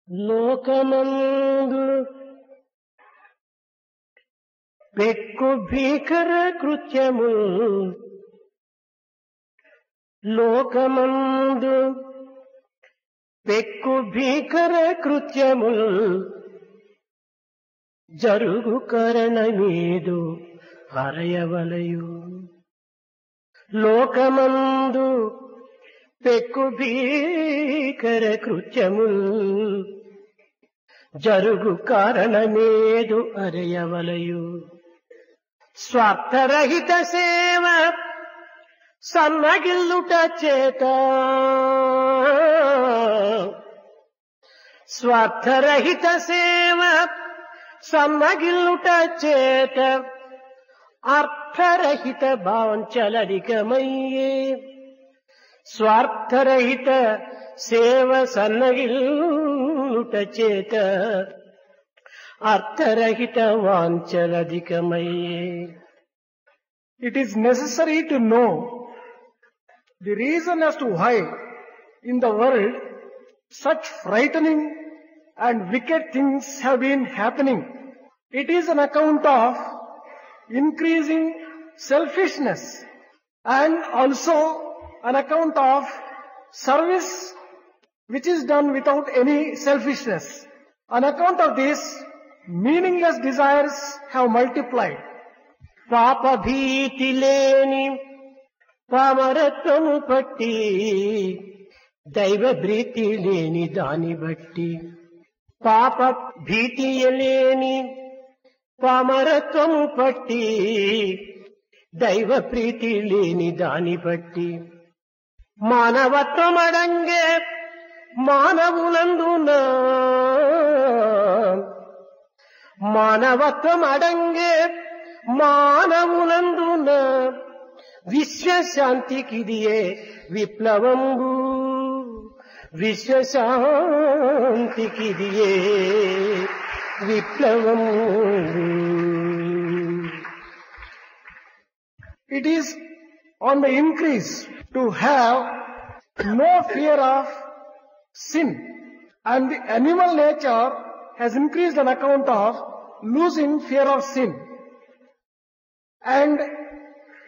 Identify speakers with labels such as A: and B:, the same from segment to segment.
A: లోకమందు పెక్కు భీకర కృత్యము లోకమందు పెక్కు భీకర కృత్యము జరుగు కరణమేదు హరయవలయు లోకమందు పెక్కు భీకర కృత్యము జరుగు కారణమేదు అరయవలయు స్వార్థరహిత సేవ సన్నగిల్లుట చేత స్వార్థరహిత సేవ సన్నగిల్లుట చేత అర్థరహిత భావంచలరికమయ్యే స్వార్థరహిత సేవ సన్నగిల్లుట చేత అర్థరహిత వాంఛలధికమయ్యే.
B: It is necessary to know the reason as to why in the world such frightening and wicked things have been happening. It is an account of increasing selfishness and also an account of service which is done without any selfishness. On account of this, meaningless desires have multiplied.
A: పాప భీతి లేని పామరత్వము పట్టి దైవ ప్రీతి లేని దాని బట్టి పాప భీతి లేని పామరత్వము పట్టి దైవ ప్రీతి లేని దాని బట్టి మానవత్వం అడంగే మానవులందున మానవత్వం అడంగే మానవులందున విశ్వశాంతికిదియే విప్లవంబు విశ్వశాంతికిదియే విప్లవంబు.
B: It is on the increase to have no fear of sin, and the animal nature has increased on account of losing fear of sin, and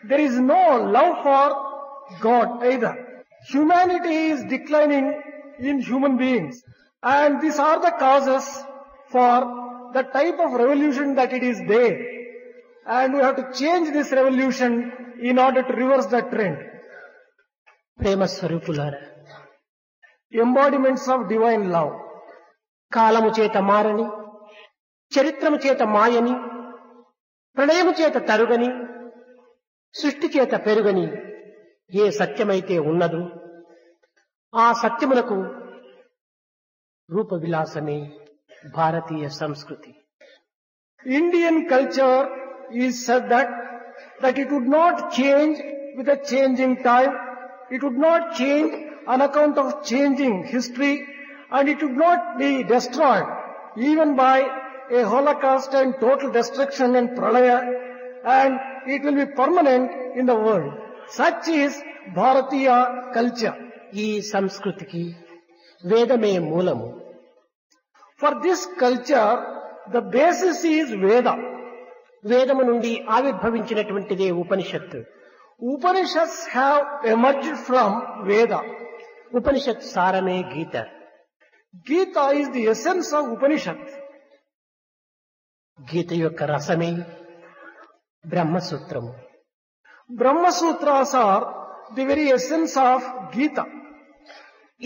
B: there is no love for God either. Humanity is declining in human beings, and these are the causes for the type of revolution that it is there, and we have to change this revolution in order to reverse that trend.
A: ప్రేమ స్వరూపులారా,
B: Embodiments of divine love.
A: కాలము చేత మారని, చరిత్రము చేత మాయని, ప్రణయము చేత తరుగని, సృష్టి చేత పెరుగని ఏ సత్యమైతే ఉన్నదో ఆ సత్యమునకు రూప విలాసమే భారతీయ సంస్కృతి.
B: Indian culture is said that it would not change with a changing time, it would not change on account of changing history, and it would not be destroyed even by a holocaust and total destruction and pralaya, and it will be permanent in the world. Such is Bharatiya culture.
A: ఈ సంస్కృతికి వేదమే మూలము.
B: For this culture, the basis is Veda.
A: వేదము నుండి ఆవిర్భవించినటువంటిదే ఉపనిషత్తు.
B: Upanishads have emerged from Veda.
A: Upanishad సారమే Gita.
B: Gita is the essence of Upanishad.
A: గీత యొక్క రసమే బ్రహ్మసూత్రము.
B: Brahma Sutras are the very essence of Gita.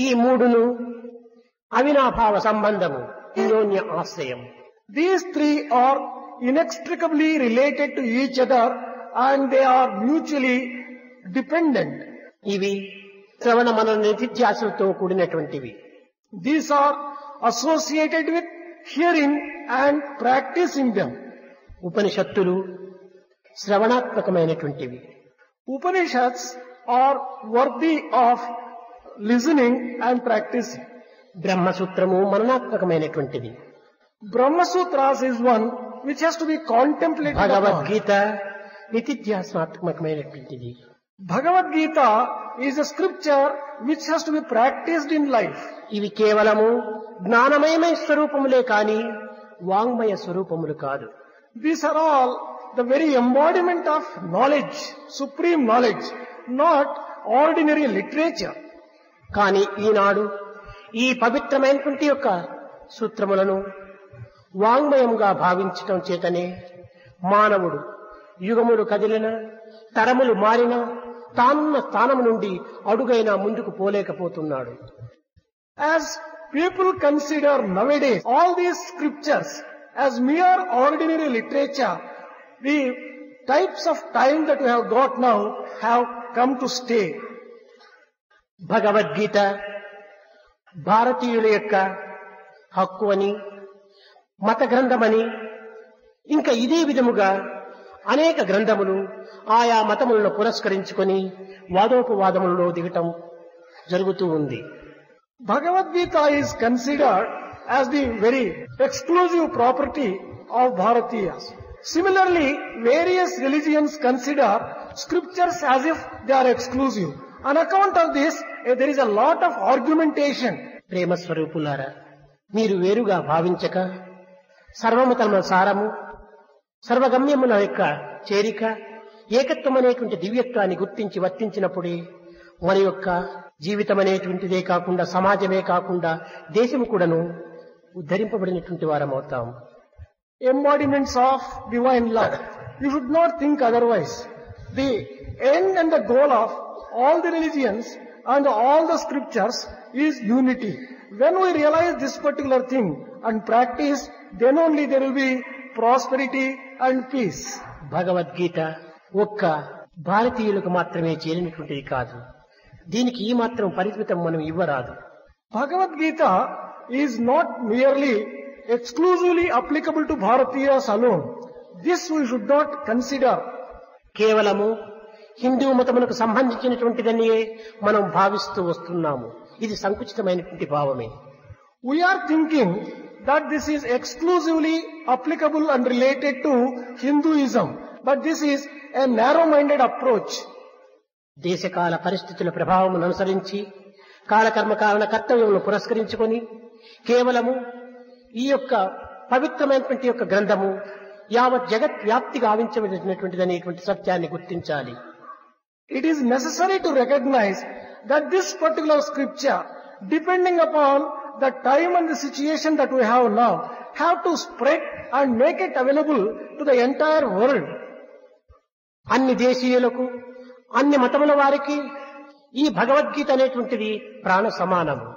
A: ఈ మూడును అవినాభావ సంబంధము, అన్యోన్య ఆశ్రయం.
B: These three are inextricably related to each other and they are mutually dependent.
A: ఇవి శ్రవణ మనన నిధిధ్యాసలతో కూడినటువంటివి.
B: These are associated with hearing and practicing them.
A: ఉపనిషత్తులు శ్రవణాత్మకమైనటువంటివి.
B: Upanishads are worthy of listening and practicing.
A: బ్రహ్మసూత్రము మననాత్మకమైనటువంటిది.
B: Brahma Sutras is one which has to be contemplated upon.
A: Bhagavad Gita నిధిధ్యాసనాత్మకమైనటువంటిది.
B: Bhagavad Gita is a scripture which has to be practiced in life.
A: ఇవి కేవలము జ్ఞానమయమైన స్వరూపములే కాని వాంగ్మయ స్వరూపములు కాదు.
B: These are all the very embodiment of knowledge, supreme knowledge, not ordinary literature.
A: కానీ ఈనాడు ఈ పవిత్రమైనటువంటి యొక్క సూత్రములను వాంగ్మయంగా భావించటం చేతనే మానవుడు యుగములు కదిలిన తరములు మారిన తానున్న స్థానం నుండి అడుగైనా ముందుకు పోలేకపోతున్నాడు.
B: As people consider nowadays all these scriptures as mere ordinary literature, the types of time that we have got now have come to stay.
A: Bhagavad Gita భారతీయుల యొక్క హక్కు అని, మత గ్రంథమని, ఇంకా ఇదే విధముగా అనేక గ్రంథములు ఆయా మతములను పురస్కరించుకొని వాదోపవాదములలో దిగటం జరుగుతూ ఉంది.
B: Bhagavad Gita is considered as the very exclusive property of Bharatiyas. Similarly, various religions consider scriptures as if they are exclusive. On account of this, there is a lot of argumentation.
A: ప్రేమ స్వరూపులారా, మీరు వేరుగా భావించక సర్వమతముల సారము, సర్వగమ్యముల యొక్క చేరిక, ఏకత్వం అనేటువంటి దివ్యత్వాన్ని గుర్తించి వర్తించినప్పుడే మన యొక్క జీవితం అనేటువంటిదే కాకుండా, సమాజమే కాకుండా దేశము కూడాను ఉద్ధరింపబడినటువంటి వారం అవుతాం.
B: Embodiments of divine love. You should not think otherwise. The end and the goal of all the religions and all the scriptures is unity. When we realize this particular thing and practice, then only there will be prosperity and peace.
A: Bhagavad Gita ఒక్క భారతీయులకు మాత్రమే చేరినటువంటిది కాదు. దీనికి ఈ మాత్రం పరిమితం మనం ఇవ్వరాదు.
B: Bhagavad Gita is not merely exclusively applicable to Bharatiyas alone. This we should not consider.
A: కేవలము హిందూ మతమునకు సంబంధించినటువంటిదని మనం భావిస్తూ వస్తున్నాము. ఇది సంకుచితమైనటువంటి భావమే.
B: We are thinking that this is exclusively applicable and related to Hinduism, but this is a narrow-minded approach.
A: దేశకాల పరిస్థితుల ప్రభావమును అనుసరించి కాలకర్మ కారణ కర్తవ్యములను పురస్కరించుకొని కేవలము ఈ యొక్క పవిత్రమైనటువంటి యొక్క గ్రంథము యావత్ జగత్ వ్యాప్తిగా ఆవించబడినటువంటిది అనేటువంటి సత్యాన్ని గుర్తించాలి.
B: It is necessary to recognize that this particular scripture, depending upon the time and the situation that we have now, have to spread and make it available to the entire world.
A: అన్ని దేశీయులకు, అన్ని మతముల వారికి ఈ భగవద్గీత అనేటువంటిది ప్రాణ సమానము.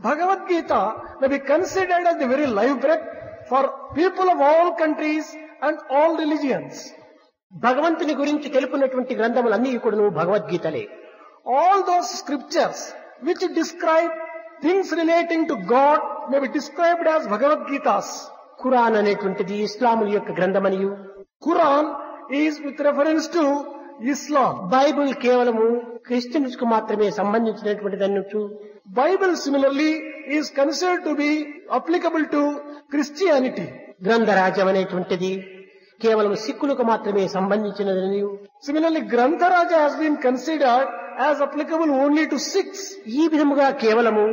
B: Bhagavad Gita may be considered as the very life breath for people of all countries and all religions.
A: భగవంతుని గురించి తెలుపునటువంటి గ్రంథములన్నీ కూడా భగవద్గీతలే.
B: All those scriptures which describe things relating to God may be described as Bhagavad Gitas.
A: Quran అనేటువంటిది ఇస్లాముల యొక్క గ్రంథమనియు,
B: Quran is with reference to Islam.
A: Bible కేవలము Christians కు మాత్రమే సంబంధించినటువంటిది అన్నట్టు,
B: Bible similarly is considered to be applicable to Christianity.
A: గ్రంథరాజ్యం అనేటువంటిది కేవలం సిక్కులకు మాత్రమే సంబంధించినదని,
B: Similarly, Grantharaja has been considered as applicable only to Sikhs.
A: ఈ విధముగా కేవలము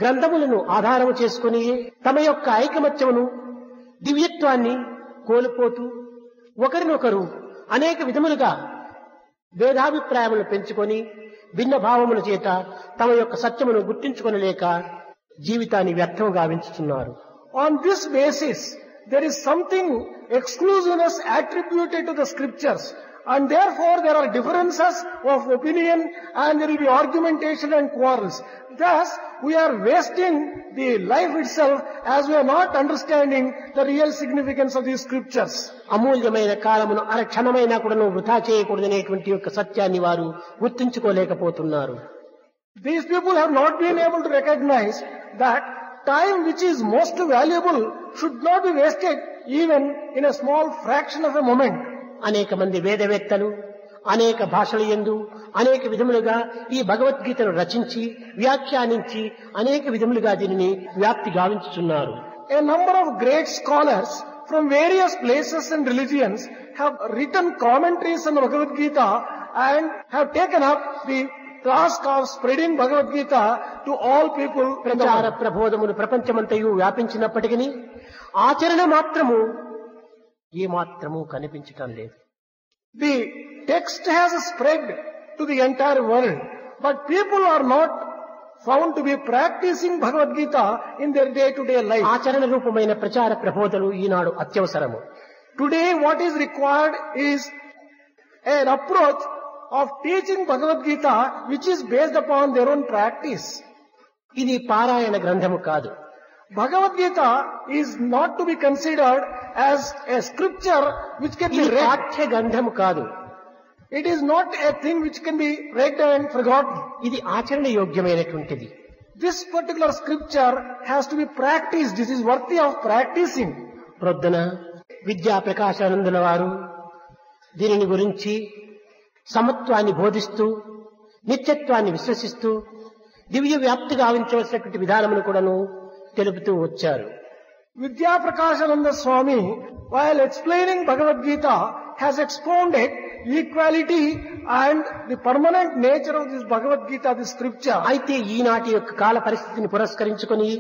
A: గ్రంథములను ఆధారము చేసుకుని తమ యొక్క ఐకమత్యమును, దివ్యత్వాన్ని కోల్పోతూ ఒకరినొకరు అనేక విధములుగా భేదాభిప్రాయములు పెంచుకొని భిన్న భావముల చేత తమ యొక్క సత్యమును గుర్తించుకొనలేక జీవితాన్ని వ్యర్థం గావించుతున్నారు.
B: On this basis, there is something exclusiveness attributed to the scriptures, and therefore there are differences of opinion and there will be argumentation and quarrels. Thus, we are wasting the life itself as we are not understanding the real significance of these scriptures.
A: అమూల్యమైన కాలమును అరక్షణమైనా కూడా వృధా చేయకూడదనేటువంటి యొక్క సత్యాన్ని వారు గుర్తించుకోలేకపోతున్నారు.
B: These people have not been able to recognize that time which is most valuable should not be wasted even in a small fraction of a moment.
A: అనేక మంది వేదవేత్తలు అనేక భాషల యందు అనేక విధములుగా ఈ భగవద్గీతను రచించి వ్యాఖ్యానించి అనేక విధములుగా దీనిని వ్యాప్తి గావించుతున్నారు.
B: A number of great scholars from various places and religions have written commentaries on Bhagavad Gita and have taken up the task of spreading Bhagavad Gita to all people in the
A: ప్రచార
B: world.
A: ప్రబోధములు ప్రపంచమంతయు వ్యాపించినప్పటికీ ఆచరణ మాత్రము ఏ మాత్రము కనిపించటం లేదు.
B: The text has spread to the entire world, but people are not found to be practicing Bhagavad Gita in their day-to-day life.
A: ఆచరణ రూపమైన ప్రచార ప్రబోధలు ఈనాడు అత్యవసరము.
B: Today what is required is an approach of teaching Bhagavad Gita which is based upon their own practice.
A: ఇది పారాయణ గ్రంథము కాదు.
B: Bhagavad Gita is not to be considered as a scripture which can be
A: ఇది
B: read.
A: పాఠ్య గ్రంథము కాదు.
B: It is not a thing which can be read and forgotten.
A: ఇది ఆచరణ యోగ్యమైనటువంటిది.
B: This particular scripture has to be practiced. This is worthy of practicing.
A: ప్రొద్దున విద్యా ప్రకాశానందుల వారు దీనిని గురించి సమత్వాన్ని బోధిస్తూ నిత్యత్వాన్ని విశ్వసిస్తూ దివ్య వ్యాప్తిగా ఆవించవలసినటువంటి విధానమును కూడాను తెలుపుతూ వచ్చారు.
B: Vidya Prakashananda Swami, while explaining Bhagavad Gita, has expounded equality and the permanent nature of this Bhagavad Gita, this scripture.
A: అయితే ఈనాటి యొక్క కాల పరిస్థితిని పురస్కరించుకొని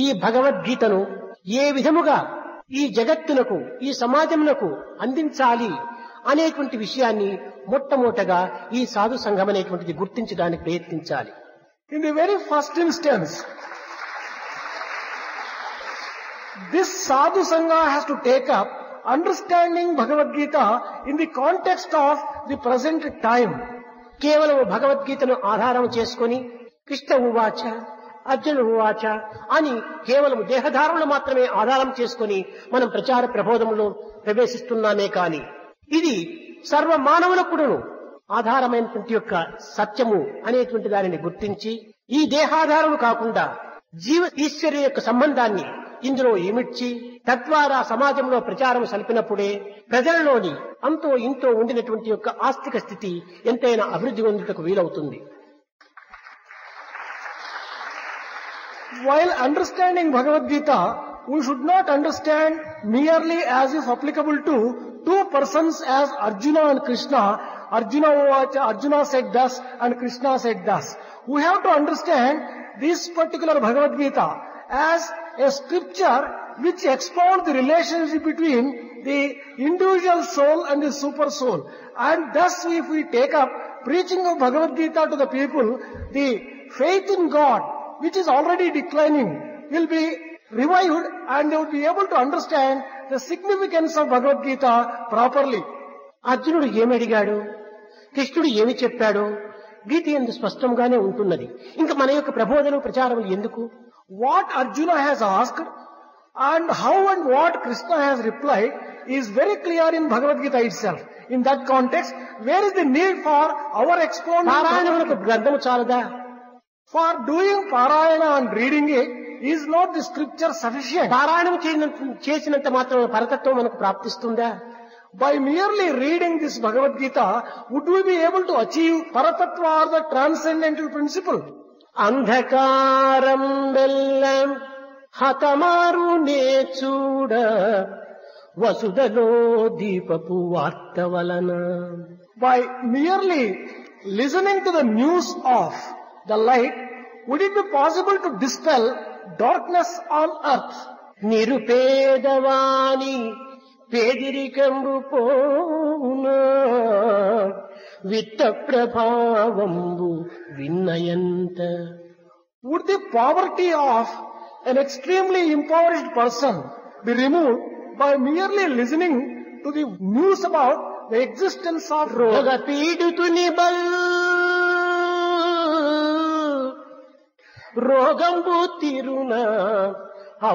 A: ఈ భగవద్గీతను ఏ విధముగా ఈ జగత్తునకు ఈ సమాజమునకు అందించాలి అనేటువంటి విషయాన్ని మొట్టమొదటగా ఈ సాధు సంఘం అనేటువంటిది గుర్తించడానికి ప్రయత్నించాలి.
B: In the very first instance, this Sadhu Sangha has to take up understanding Bhagavad Gita in the context of the present time.
A: కేవలం భగవద్గీతను ఆధారం చేసుకొని కృష్ణ ఉవాచ అర్జున ఉవాచ అని కేవలం దేహధారణలు మాత్రమే ఆధారం చేసుకొని మనం ప్రచార ప్రబోధంలో ప్రవేశిస్తున్నామే కాని ఇది సర్వ మానవులకు ఆధారమైనటువంటి యొక్క సత్యము అనేటువంటి దానిని గుర్తించి ఈ దేహాధారము కాకుండా జీవ ఈశ్వర్య యొక్క సంబంధాన్ని ఇందులో ఇమిడ్చి తద్వారా సమాజంలో ప్రచారం సలిపినప్పుడే ప్రజలలోని అంతో ఇంతో ఉండినటువంటి యొక్క ఆస్తిక స్థితి ఎంతైనా అభివృద్ధి పొందుటకు వీలవుతుంది.
B: While understanding Bhagavad Gita, we should not understand merely as if applicable to two persons as Arjuna and Krishna. Arjuna uvacha, Arjuna said thus and Krishna said thus. We have to understand this particular Bhagavad Gita as a scripture which expounds the relationship between the individual soul and the super soul. And thus if we take up preaching of Bhagavad Gita to the people, the faith in God, which is already declining, will be revived and they will be able to understand the significance of Bhagavad Gita properly.
A: అర్జునుడు ఏమి అడిగాడు, కృష్ణుడు ఏమి చెప్పాడు, గీత యందు స్పష్టంగానే ఉంటున్నది. ఇంకా మన యొక్క ప్రబోధన ప్రచారములు ఎందుకు?
B: What Arjuna has asked and how and what Krishna has replied is very clear in Bhagavad Gita itself. In that context, where is the need for our expounding?
A: పారాయణములకు గ్రంథము చాలదా?
B: For doing Parayana and reading it is not the scripture sufficient.
A: పారాయణం చేసినంత మాత్రం పరతత్వం మనకు ప్రాప్తిస్తుందా?
B: By merely reading this Bhagavad Gita, would we be able to achieve Paratattva or the transcendental principle?
A: అంధకారం వెల్లం హతమారునే చూడ వసుదలో దీపపు వార్త వలన.
B: By merely listening to the news of the light, would it be possible to dispel darkness on earth?
A: నిరుపేదవాని పేదిరికంబు పోవునా విత్త ప్రభావంబు విన్నయంత.
B: Would the poverty of an extremely impoverished person be removed by merely listening to the news about the existence of
A: రోగ పీడితుని బల్ రోగంబు తిరున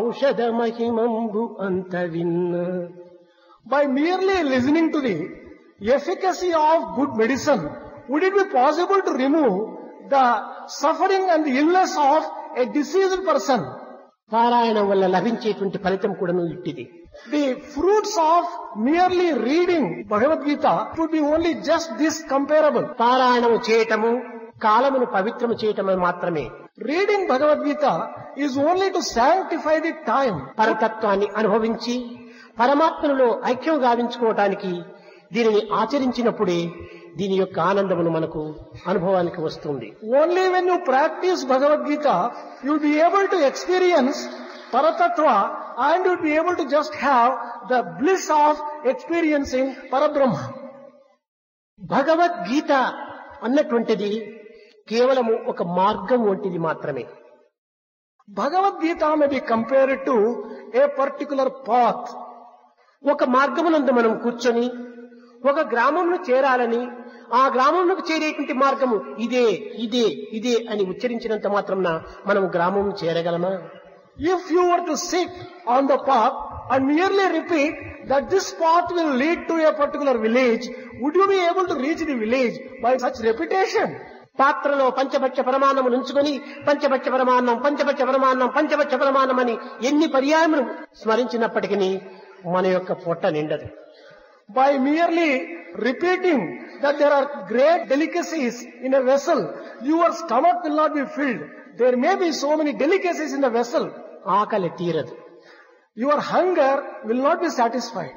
A: ఔషధ మహిమంబు అంత విన్న.
B: By merely listening to the efficacy of good medicine, would it be possible to remove the suffering and the illness of a diseased person?
A: పారాయణం వల్ల లభించేటువంటి ఫలితం కూడాను ఇట్టిది.
B: The fruits of merely reading Bhagavad Gita would be only just this comparable.
A: పారాయణము చేయటము కాలమును పవిత్రము చేయటము మాత్రమే.
B: Reading Bhagavad Gita is only to sanctify the time.
A: పరతత్వాన్ని అనుభవించి పరమాత్మలో ఐక్యం గావించుకోవటానికి దీనిని ఆచరించినప్పుడే దీని యొక్క ఆనందమును మనకు అనుభవానికి వస్తుంది.
B: Only when you practice Bhagavad Gita, you'll be able to experience Paratattva and you'll be able to just have the bliss of experiencing Parabrahma.
A: Bhagavad Gita అన్నటువంటిది కేవలము ఒక మార్గం వంటిది మాత్రమే.
B: Bhagavad Gita may be compared to a particular path.
A: ఒక మార్గమునందు మనం కూర్చొని ఒక గ్రామంలో చేరాలని, ఆ గ్రామంలోకి చేరేటువంటి మార్గము ఇదే ఇదే ఇదే అని ఉచ్చరించినంత మాత్రమున మనం గ్రామం చేరగలమా?
B: If you were to sit on the path and merely repeat that this path will lead to a particular village, would you be able to reach the village by such repetition?
A: పాత్రలో పంచభక్ష పరమాన్నమును ఉంచుకొని పంచభక్ష పరమాన్నం పంచభక్ష పరమాన్నం పంచభక్ష పరమాన్నం అని ఎన్ని పర్యాయములు స్మరించినప్పటికీ మన యొక్క పొట్ట నిండదు.
B: By merely repeating that there are great delicacies in a vessel, your stomach will not be filled. There may be so many delicacies in the vessel.
A: ఆకలి తీరదు.
B: Your hunger will not be satisfied.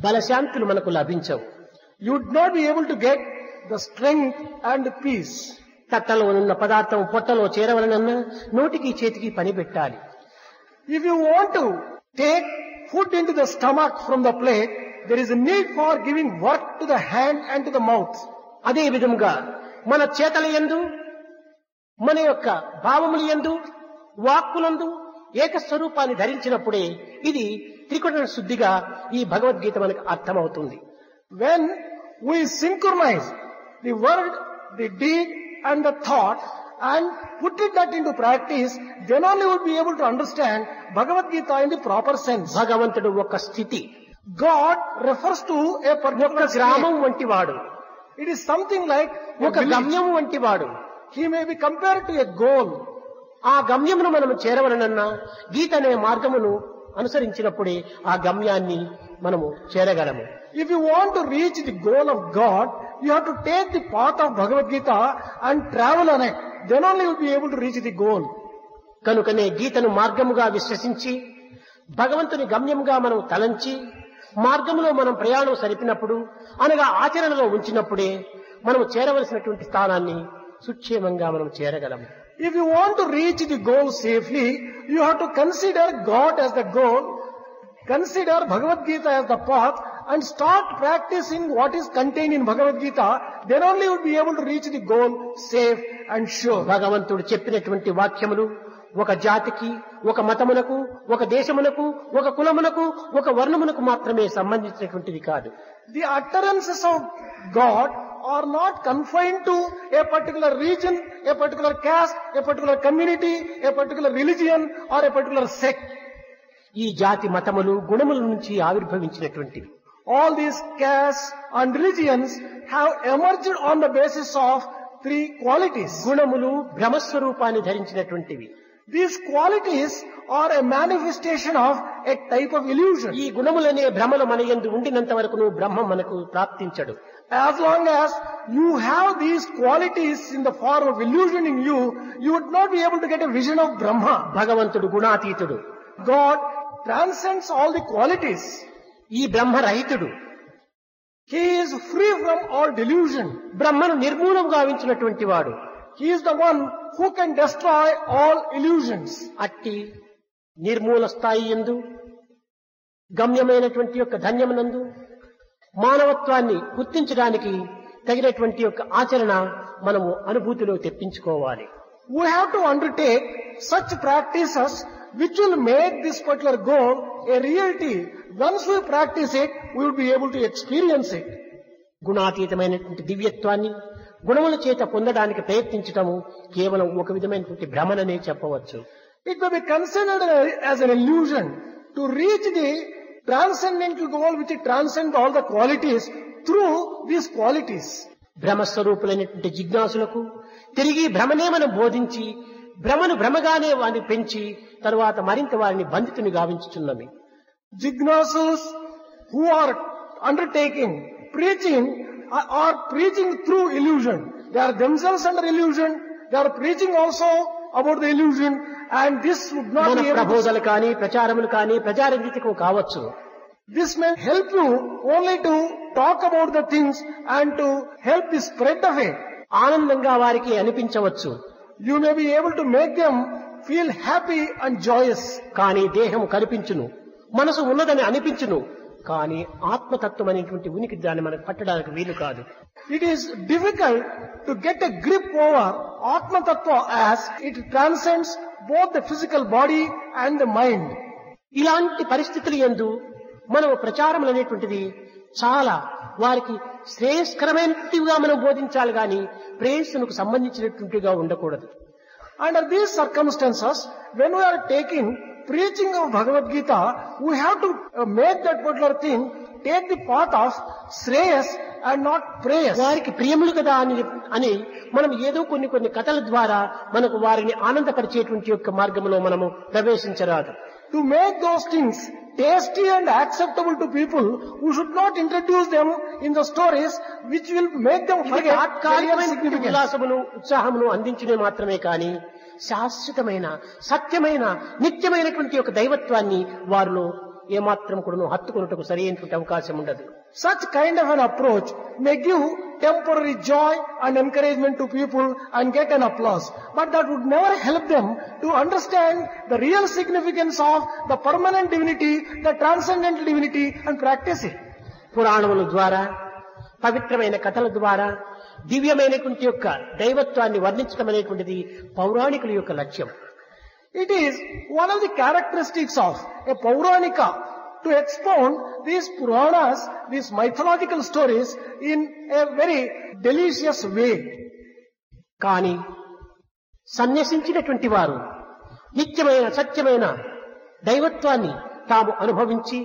A: బలశాంతులు మనకు లభించవు.
B: You would not be able to get the strength and peace.
A: తట్టలో ఉన్న పదార్థం పొట్టలో చేరవలనన్నా నోటికి చేతికి పని పెట్టాలి.
B: If you want to take food into the stomach from the plate, there is a need for giving work to the hand and to the mouth.
A: అదే విధముగా మన చేతల యందు మన యొక్క భావముల యందు వాక్కులందు ఏకస్వరూపాన్ని ధరించినప్పుడే ఇది త్రికరణ శుద్ధిగా ఈ భగవద్గీత మనకు అర్థమవుతుంది.
B: When we synchronize the word, the deed and the thought and put that into practice, then only we will be able to understand Bhagavad Gita in the proper sense.
A: భగవంతుడు ఒక స్థితి,
B: God refers to a
A: ఒక
B: particular
A: గ్రామం
B: state.
A: వంటి వాడు,
B: It is something like a
A: ఒక
B: village.
A: గమ్యం వంటి వాడు.
B: He may be compared to a goal.
A: ఆ గమ్యమును మనం చేరవలనన్నా గీత అనే మార్గమును అనుసరించినప్పుడే ఆ గమ్యాన్ని మనము చేరగలము.
B: If you want to reach the goal of God, you have to take the path of Bhagavad Gita and travel on it. Then only you will be able to reach the goal.
A: కనుకనే గీతను మార్గముగా విశ్వసించి భగవంతుని గమ్యముగా మనం తలంచి మార్గములో మనం ప్రయాణం సరిపినప్పుడు అనగా ఆచరణలో ఉంచినప్పుడే మనం చేరవలసినటువంటి స్థానాన్ని సుక్షేమంగా మనం చేరగలము.
B: If you want to reach the goal safely, you have to consider God as the goal, consider Bhagavad Gita as the path, and start practicing what is contained in Bhagavad Gita. Then only you will be able to reach the goal safe and sure.
A: భగవంతుడు చెప్పినటువంటి వాక్యములు ఒక జాతికి, ఒక మతమునకు, ఒక దేశమునకు, ఒక కులమునకు, ఒక వర్ణమునకు మాత్రమే సంబంధించినటువంటిది కాదు.
B: The utterances of God are not confined to a particular region, a particular caste, a particular community, a particular religion or a particular sect.
A: ఈ జాతి మతములు గుణముల నుంచి ఆవిర్భవించినటువంటివి.
B: All these castes and religions have emerged on the basis of three qualities.
A: గుణములు బ్రహ్మస్వరూపాన్ని ధరించినటువంటివి.
B: These qualities are a manifestation of a type of illusion.
A: ఈ గుణములనే భ్రమలు మన యందు ఉండినంత వరకు బ్రహ్మం మనకు ప్రాప్తించడు.
B: As long as you have these qualities in the form of illusion in you, you would not be able to get a vision of Brahma.
A: భగవంతుడు గుణాతీతుడు.
B: God transcends all the qualities.
A: ఈ బ్రహ్మరహితుడు.
B: He is free from all delusion.
A: బ్రహ్మను నిర్మూలం గావించినటువంటి వాడు.
B: He is the one who can destroy all illusions.
A: అట్టి నిర్మూల స్థాయి యందు గమ్యమైనటువంటి యొక్క ధన్యమునందు మానవత్వాన్ని గుర్తించడానికి తగినటువంటి యొక్క ఆచరణ మనము అనుభూతిలో తెప్పించుకోవాలి.
B: We have to undertake such practices which will make this particular goal a reality. Once we practice it, we will be able to experience it.
A: గుణాతీతమైనటువంటి దివ్యత్వాన్ని గుణముల చేత పొందడానికి ప్రయత్నించటము కేవలం ఒక విధమైనటువంటి భ్రమణనే చెప్పవచ్చు.
B: It may be considered as an illusion to reach the transcendental goal which transcends all the qualities through these qualities.
A: భ్రమస్వరూపులైనటువంటి జిజ్ఞాసులకు తిరిగి భ్రమనే మనం బోధించి భ్రమను భ్రమగానే వారిని పెంచి తరువాత మరింత వారిని బంధితుని గావించుచున్నవి.
B: Jignasus who are undertaking preaching are preaching through illusion. They are themselves under illusion. They are preaching also about the illusion, and this would not
A: మన
B: be able to...
A: ప్రబోధలు కానీ ప్రచారములు కానీ ప్రచారరీతికం కావచ్చు.
B: This may help you only to talk about the things and to help the spread of it.
A: ఆనందంగా వారికి అనిపించవచ్చు.
B: You may be able to make them feel happy and joyous.
A: కానీ దేహం కనిపించును, మనసు ఉన్నదని అనిపించును, కానీ ఆత్మతత్వం అనేటువంటి ఉనికి దాన్ని మనకు పట్టడానికి వీలు కాదు.
B: It is difficult to get a grip over Atma Tattva as it transcends both the physical body and the mind.
A: ఇలాంటి పరిస్థితులు యందు మనం ప్రచారములు అనేటువంటిది చాలా వారికి శ్రేయస్కరమైనట్టుగా మనం బోధించాలి గాని ప్రేయస్సునకు సంబంధించినట్టుగా ఉండకూడదు.
B: Under these circumstances, when we are taking preaching of Bhagavad Gita, we have to make that particular thing take the path of Shreyas and not prayers.
A: వారికి ప్రియములు కదా అని మనం ఏదో కొన్ని కథల ద్వారా మనకు వారిని ఆనందపరిచేటువంటి యొక్క మార్గంలో మనము ప్రవేశించరాదు.
B: To make those things tasty and acceptable to people, we should not introduce them in the stories which will make them forget
A: తాత్కాలికమైన ఉల్లాసమును ఉత్సాహమును అందించడమే మాత్రమే కానీ శాశ్వతమైన సత్యమైన నిత్యమైనటువంటి యొక్క దైవత్వాన్ని వారిలో ఏమాత్రం కూడా హత్తుకున్నట్టుకు సరైనటువంటి అవకాశం ఉండదు.
B: Such kind of an approach may give temporary joy and encouragement to people and get an applause, but that would never help them to understand the real significance of the permanent divinity, the transcendental divinity, and practice it.
A: పురాణముల ద్వారా, పవిత్రమైన కథల ద్వారా దివ్యమైనటువంటి యొక్క దైవత్వాన్ని వర్ణించడం అనేటువంటిది పౌరాణికుల యొక్క లక్ష్యం.
B: It is one of the characteristics of a Pauranika to expound these Puranas, these mythological stories in a very delicious way.
A: కానీ సన్యసించినటువంటి వారు నిత్యమైన సత్యమైన దైవత్వాన్ని తాము అనుభవించి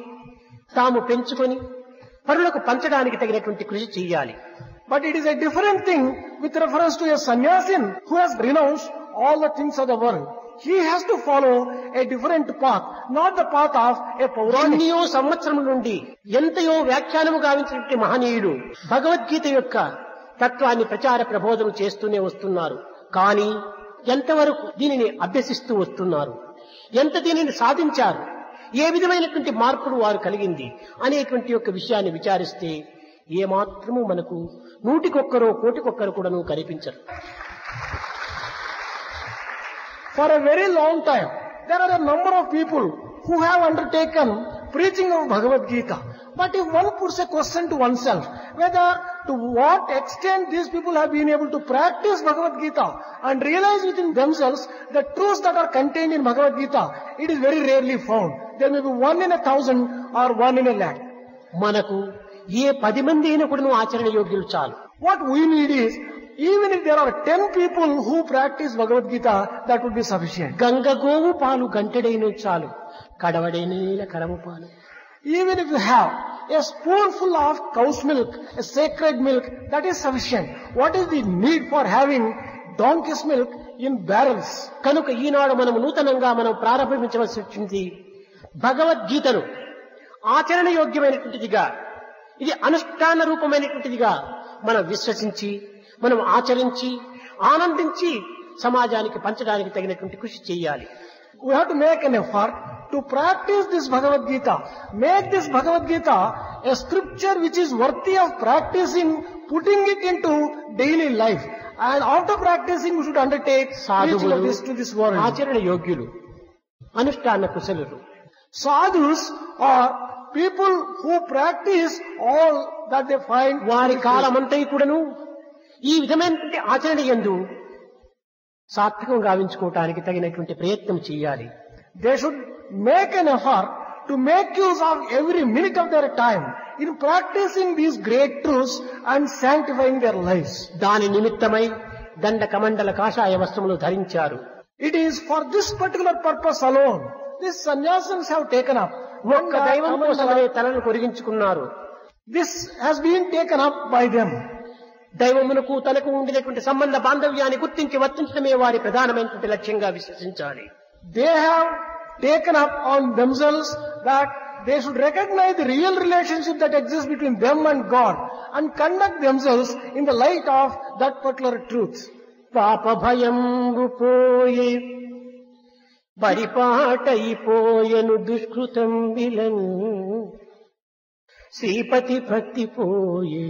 A: తాము పెంచుకొని పరులకు పంచడానికి తగినటువంటి కృషి చేయాలి.
B: But it is a different thing with reference to a sannyasin who has renounced all the things of the world. He has to follow a different path, not the path of a Pauranika.
A: ఎన్నో సంవత్సరముల నుండి ఎంతయో వ్యాఖ్యానము గావించినటువంటి మహనీయుడు భగవద్గీత యొక్క తత్వాన్ని ప్రచార ప్రబోధన చేస్తూనే వస్తున్నారు. కానీ ఎంతవరకు దీనిని అభ్యసిస్తూ వస్తున్నారు, ఎంత దీనిని సాధించారు, ఏ విధమైనటువంటి మార్పులు వారు కలిగింది అనేటువంటి యొక్క విషయాన్ని విచారిస్తే ఏమాత్రము మనకు నూటికొక్కరో కోటికొక్కరు కూడాను కనిపించరు.
B: For a very long time, there are a number of people who have undertaken preaching of Bhagavad Gita. But if one puts a question to oneself, whether to what extent these people have been able to practice Bhagavad Gita and realize within themselves the truths that are contained in Bhagavad Gita, it is very rarely found. There may be 1 in 1,000 or 1 in a lakh.
A: మనకు ఏ 10 మంది అయినా కూడాను ఆచరణ యోగ్యులు చాలు.
B: What we need is, even if there are 10 people who practice Bhagavad Gita, that would be sufficient.
A: Ganga గోవు పాలు గంటెడైన చాలు, కడవడైన నీల కరము పాలు.
B: Even if you have a spoonful of cow's milk, a sacred milk, that is sufficient. What is the need for having donkey's milk in barrels?
A: కనుక ఈనాడు మనం నూతనంగా మనం ప్రారంభించవలసి వచ్చింది భగవద్గీతను ఆచరణ యోగ్యమైనటువంటిదిగా, ఇది అనుష్ఠాన రూపమైనటువంటిదిగా మనం విశ్వసించి మనం ఆచరించి ఆనందించి సమాజానికి పంచడానికి తగినటువంటి కృషి చేయాలి.
B: We have to make an effort to practice this Bhagavad Gita. Make this Bhagavad Gita a scripture which is worthy of practicing, putting it into daily life. And after practicing, we should undertake preaching of this to this world.
A: ఆచరణ యోగ్యులు, అనుష్ఠాన కుశలులు.
B: Sadhus are people who practice all that they find.
A: వారి కాలమంతా కూడాను ఈ విధమైనటువంటి ఆచరణ యందు సార్థకం గావించుకోవటానికి తగినటువంటి ప్రయత్నం చేయాలి.
B: They should make an effort to make use of every minute of their time in practicing these great truths and sanctifying their lives.
A: దాని నిమిత్తమై దండ కమండల కాషాయ వస్త్రములు ధరించారు.
B: It is for this particular purpose alone these sannyasins have taken up.
A: ఒక్క దైవం కోసమనే తనను కొరిగించుకున్నారు.
B: This has been taken up by them.
A: దైవమునకు తనకు ఉండినటువంటి సంబంధ బాంధవ్యాన్ని గుర్తించి వర్తించడమే వారి ప్రధానమైనటువంటి లక్ష్యంగా విశ్వసించాలి.
B: They have taken up on themselves that they should recognize the real relationship that exists between them and God and conduct themselves in the light of that particular truth.
A: పాప భయంబు పోయే పరిపాటైపోయెను దుష్కృతం విలన్ శ్రీపతి భక్తి పోయే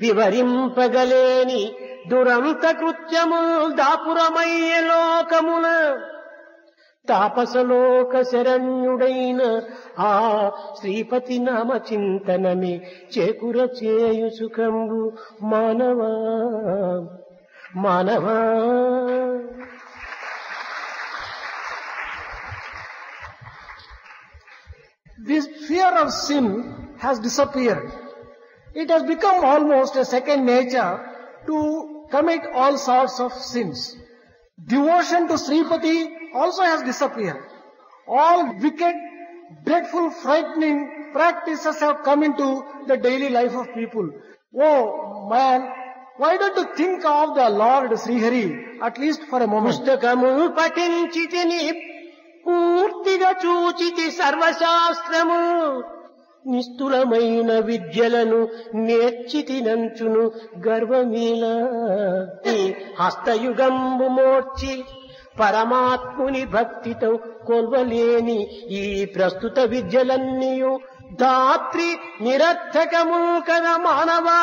A: వివరింపగలేని దురంత కృత్యము దాపురమయ్య లోకమున తాపసలోక శరణ్యుడైన ఆ శ్రీపతి నామ చింతనమే చేకుర చేయు సుఖంబు మానవా మానవా.
B: This fear of sin has disappeared. It has become almost a second nature to commit all sorts of sins. Devotion to Sripati also has disappeared. All wicked, dreadful, frightening practices have come into the daily life of people. Oh man, why don't you think of the Lord Srihari at least for a moment?
A: పుస్తకము పఠించితిని పూర్తిగా చూచితి సర్వశాస్త్రము నిస్తులమైన విద్యలను నేర్చితినంచును గర్వమీలా. హస్తయుగంబు మోర్చి పరమాత్ముని భక్తితో కొల్వలేని ఈ ప్రస్తుత విద్యలన్నీయు ధాత్రి నిరర్థకము కదా మానవా.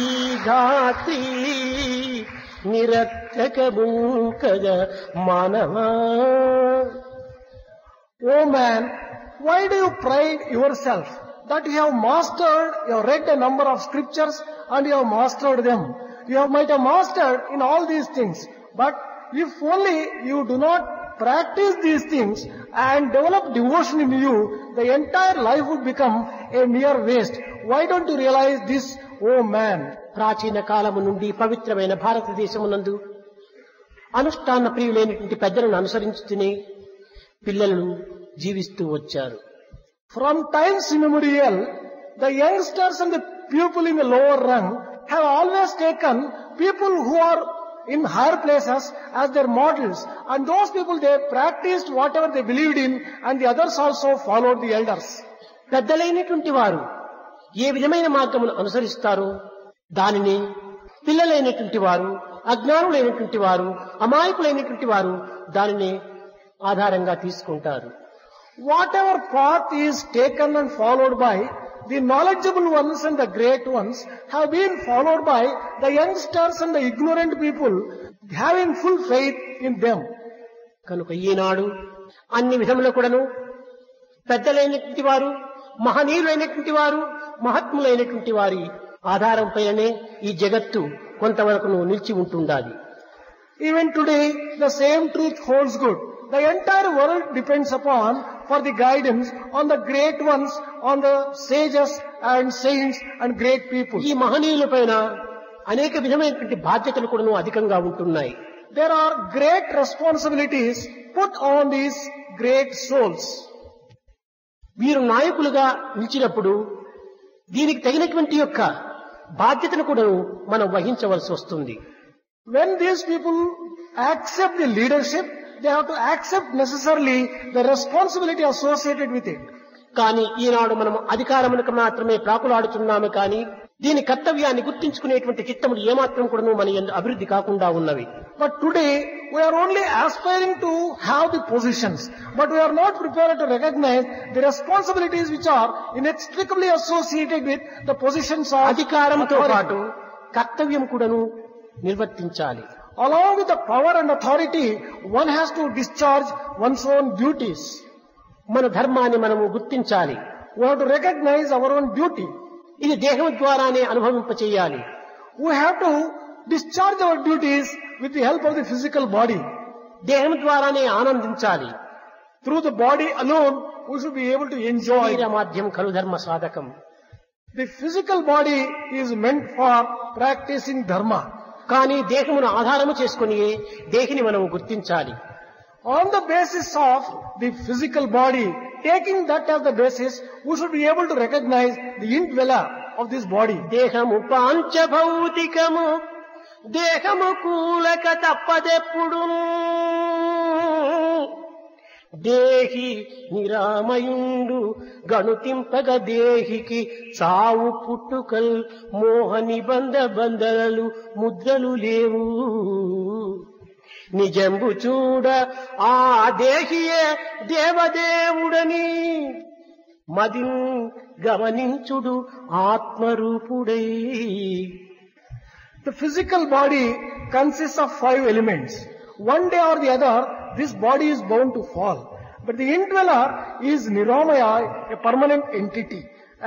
A: ఈ ధాత్రి నిరర్థకము కదా మానవా.
B: Oh man, why do you pride yourself that you have mastered, you have read a number of scriptures and you have mastered them. You might have mastered in all these things, but if only you do not practice these things and develop devotion in you, the entire life would become a mere waste. Why don't you realize this, oh man?
A: ప్రాచీన కాలము నుండి పవిత్రమైన భారతదేశమునందు అనుష్ఠాన ప్రియులైనటువంటి పెద్దలను అనుసరించుతూనే పిల్లలు జీవిస్తూ వచ్చారు.
B: From times immemorial, the youngsters and the people in the lower rung have always taken people who are in higher places as their models, and those people, they practiced whatever they believed in, and the others also followed the elders.
A: పెద్దలైనటువంటి వారు ఏ విధమైన మార్గమును అనుసరిస్తారో దానిని పిల్లలైనటువంటి వారు, అజ్ఞానులైనటువంటి వారు, అమాయకులైనటువంటి వారు దానిని ఆధారంగా తీసుకుంటారు.
B: Whatever path is taken and followed by the knowledgeable ones and the great ones have been followed by the youngsters and the ignorant people, having full faith in them.
A: కనుక ఈనాడు అన్ని విధముల కూడాను పెద్దలైనటువంటి వారు, మహనీయులైనటువంటి వారు, మహాత్ములైనటువంటి వారి ఆధారం పైనే ఈ జగత్తు కొంతవరకు నిలిచి ఉంటుండాలి.
B: Even today, the same truth holds good. The entire world depends upon, for the guidance, on the great ones, on the sages and saints and great people.
A: ఈ మహనీయుల పైన అనేక విధమైనటువంటి బాధ్యతలు కూడా అధికంగా ఉంటున్నాయి.
B: There are great responsibilities put on these great souls.
A: వీరు నాయకులుగా నిలిచినప్పుడు దీనికి తగినటువంటి యొక్క బాధ్యతను కూడా మనం వహించవలసి వస్తుంది.
B: When these people accept the leadership, they have to accept necessarily the responsibility associated with it.
A: కానీ ఈనాడు మనం అధికారములకు మాత్రమే ప్రాకులాడుతున్నాము కానీ దీని కర్తవ్యాన్ని గుర్తించుకునేటువంటి చిత్తములు ఏమాత్రం కూడా మన యందు అభివృద్ధి కాకుండా ఉన్నవి.
B: But today we are only aspiring to have the positions, but we are not prepared to recognize the responsibilities which are inextricably associated with the positions of
A: అధికారంతో
B: authority.
A: పాటు కర్తవ్యం కూడాను నిర్వర్తించాలి.
B: Along with the power and authority, one has to discharge one's own duties.
A: మన ధర్మాన్ని మనము గుర్తించాలి.
B: We have to recognize our own duty.
A: ఇది దేహం ద్వారానే అనుభవింపచేయాలి.
B: We have to discharge our duties with the help of the physical body.
A: దేహం ద్వారానే ఆనందించాలి.
B: Through the body alone, we should be able to enjoy.
A: శరీర మాధ్యం ఖలు ధర్మ సాధకం.
B: The physical body is meant for practicing dharma.
A: కానీ దేహమును ఆధారము చేసుకుని దేహిని మనం గుర్తించాలి.
B: On the basis of the physical body, taking that as the basis, we should be able to recognize the indweller of this body.
A: దేహము పాంచభౌతికము, దేహము కూలక తప్పదెప్పుడు, దేహి నిరామయుండు గణుతింపగ దేహికి చావు పుట్టుకల్ మోహ నిబంధ బంధనలు ముద్రలు లేవు. నిజంబు చూడ ఆ దేహియే దేవదేవుడని Madin గమనించుడు ఆత్మరూపుడై.
B: The physical body consists of 5 elements. One day or the other, this body is bound to fall. But the indweller is Niramaya, a permanent entity.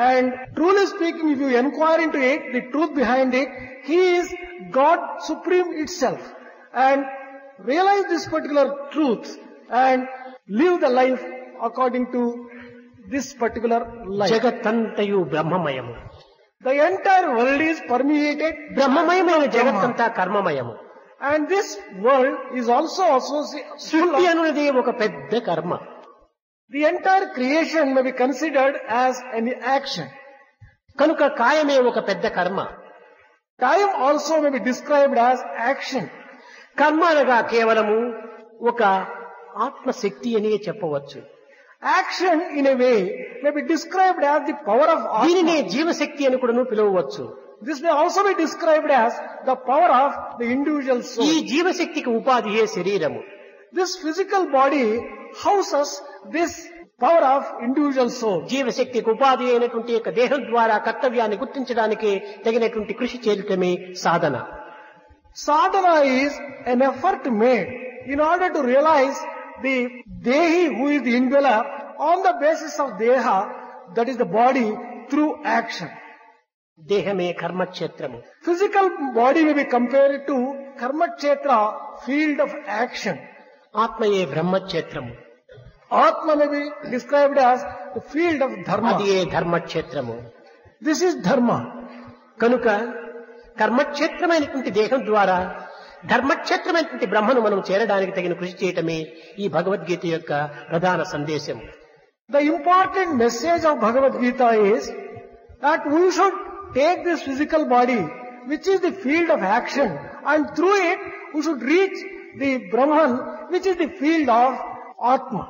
B: And truly speaking, if you inquire into it, the truth behind it, He is God Supreme itself. And realize this particular truth and live the life according to this particular life.
A: జగత్తంతయు బ్రహ్మమయము.
B: The entire world is permeated.
A: బ్రహ్మమయమైన జగత్తంతా కర్మమయము.
B: And this world is also
A: సృష్టి అనున్నది ఒక పెద్ద కర్మ.
B: The entire creation may be considered as an action.
A: కనుక కాయమే ఒక పెద్ద కర్మ.
B: Time also may be described as action.
A: కర్మ అనగా కేవలము ఒక ఆత్మశక్తి అని చెప్పవచ్చు.
B: Action in a way may be described as the power of
A: దీనినే
B: Atma.
A: జీవశక్తి అని కూడా పిలువవచ్చు.
B: This may also be described as the power of the individual
A: ఈ
B: soul.
A: జీవశక్తికి ఉపాధియే శరీరము.
B: This physical body houses this power of individual soul.
A: జీవశక్తికి ఉపాధి అయినటువంటి యొక్క దేహం ద్వారా కర్తవ్యాన్ని గుర్తించడానికి తగినటువంటి కృషి చేయటమే సాధన.
B: Sadhana is an effort made in order to realize the Dehi, who is the indweller, on the basis of Deha, that is the body, through action.
A: దేహమే కర్మక్షేత్రము.
B: Physical body may be compared to Karmakshetra, field of action.
A: ఆత్మయే బ్రహ్మక్షేత్రము.
B: Atma may be described as the field of
A: అది
B: dharma.
A: A ధర్మక్షేత్రము.
B: This is dharma.
A: కనుక కర్మక్షేత్రమైనటువంటి దేహం ద్వారా ధర్మక్షేత్రమైనటువంటి బ్రహ్మను మనం చేరడానికి తగిన కృషి చేయటమే ఈ భగవద్గీత యొక్క ప్రధాన సందేశం.
B: The important message of Bhagavad Gita is that we should take this physical body, which is the field of action, and through it we should reach the Brahman, which is the field of Atma.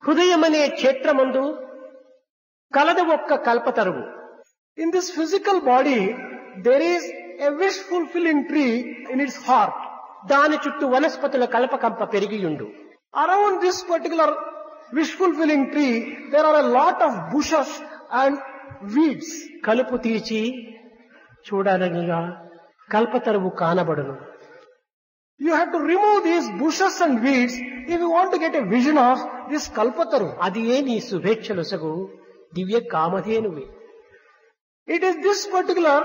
A: హృదయమనే క్షేత్రమందు కలదు ఒక్క కల్పతరువు.
B: In this physical body, there is a wish-fulfilling tree in its heart.
A: దాని చుట్టూ వనస్పతుల కల్పకంప పెరిగియుండు.
B: Around this particular wish-fulfilling tree, there are a lot of bushes and weeds.
A: కలుపు తీసి చూడాలనిగా కల్పతరువు కానబడును.
B: You have to remove these bushes and weeds if you want to get a vision of this Kalpataru.
A: అది ఏ నీ శుభేచ్ఛలొసగు దివ్య కామధేనువే.
B: It is this particular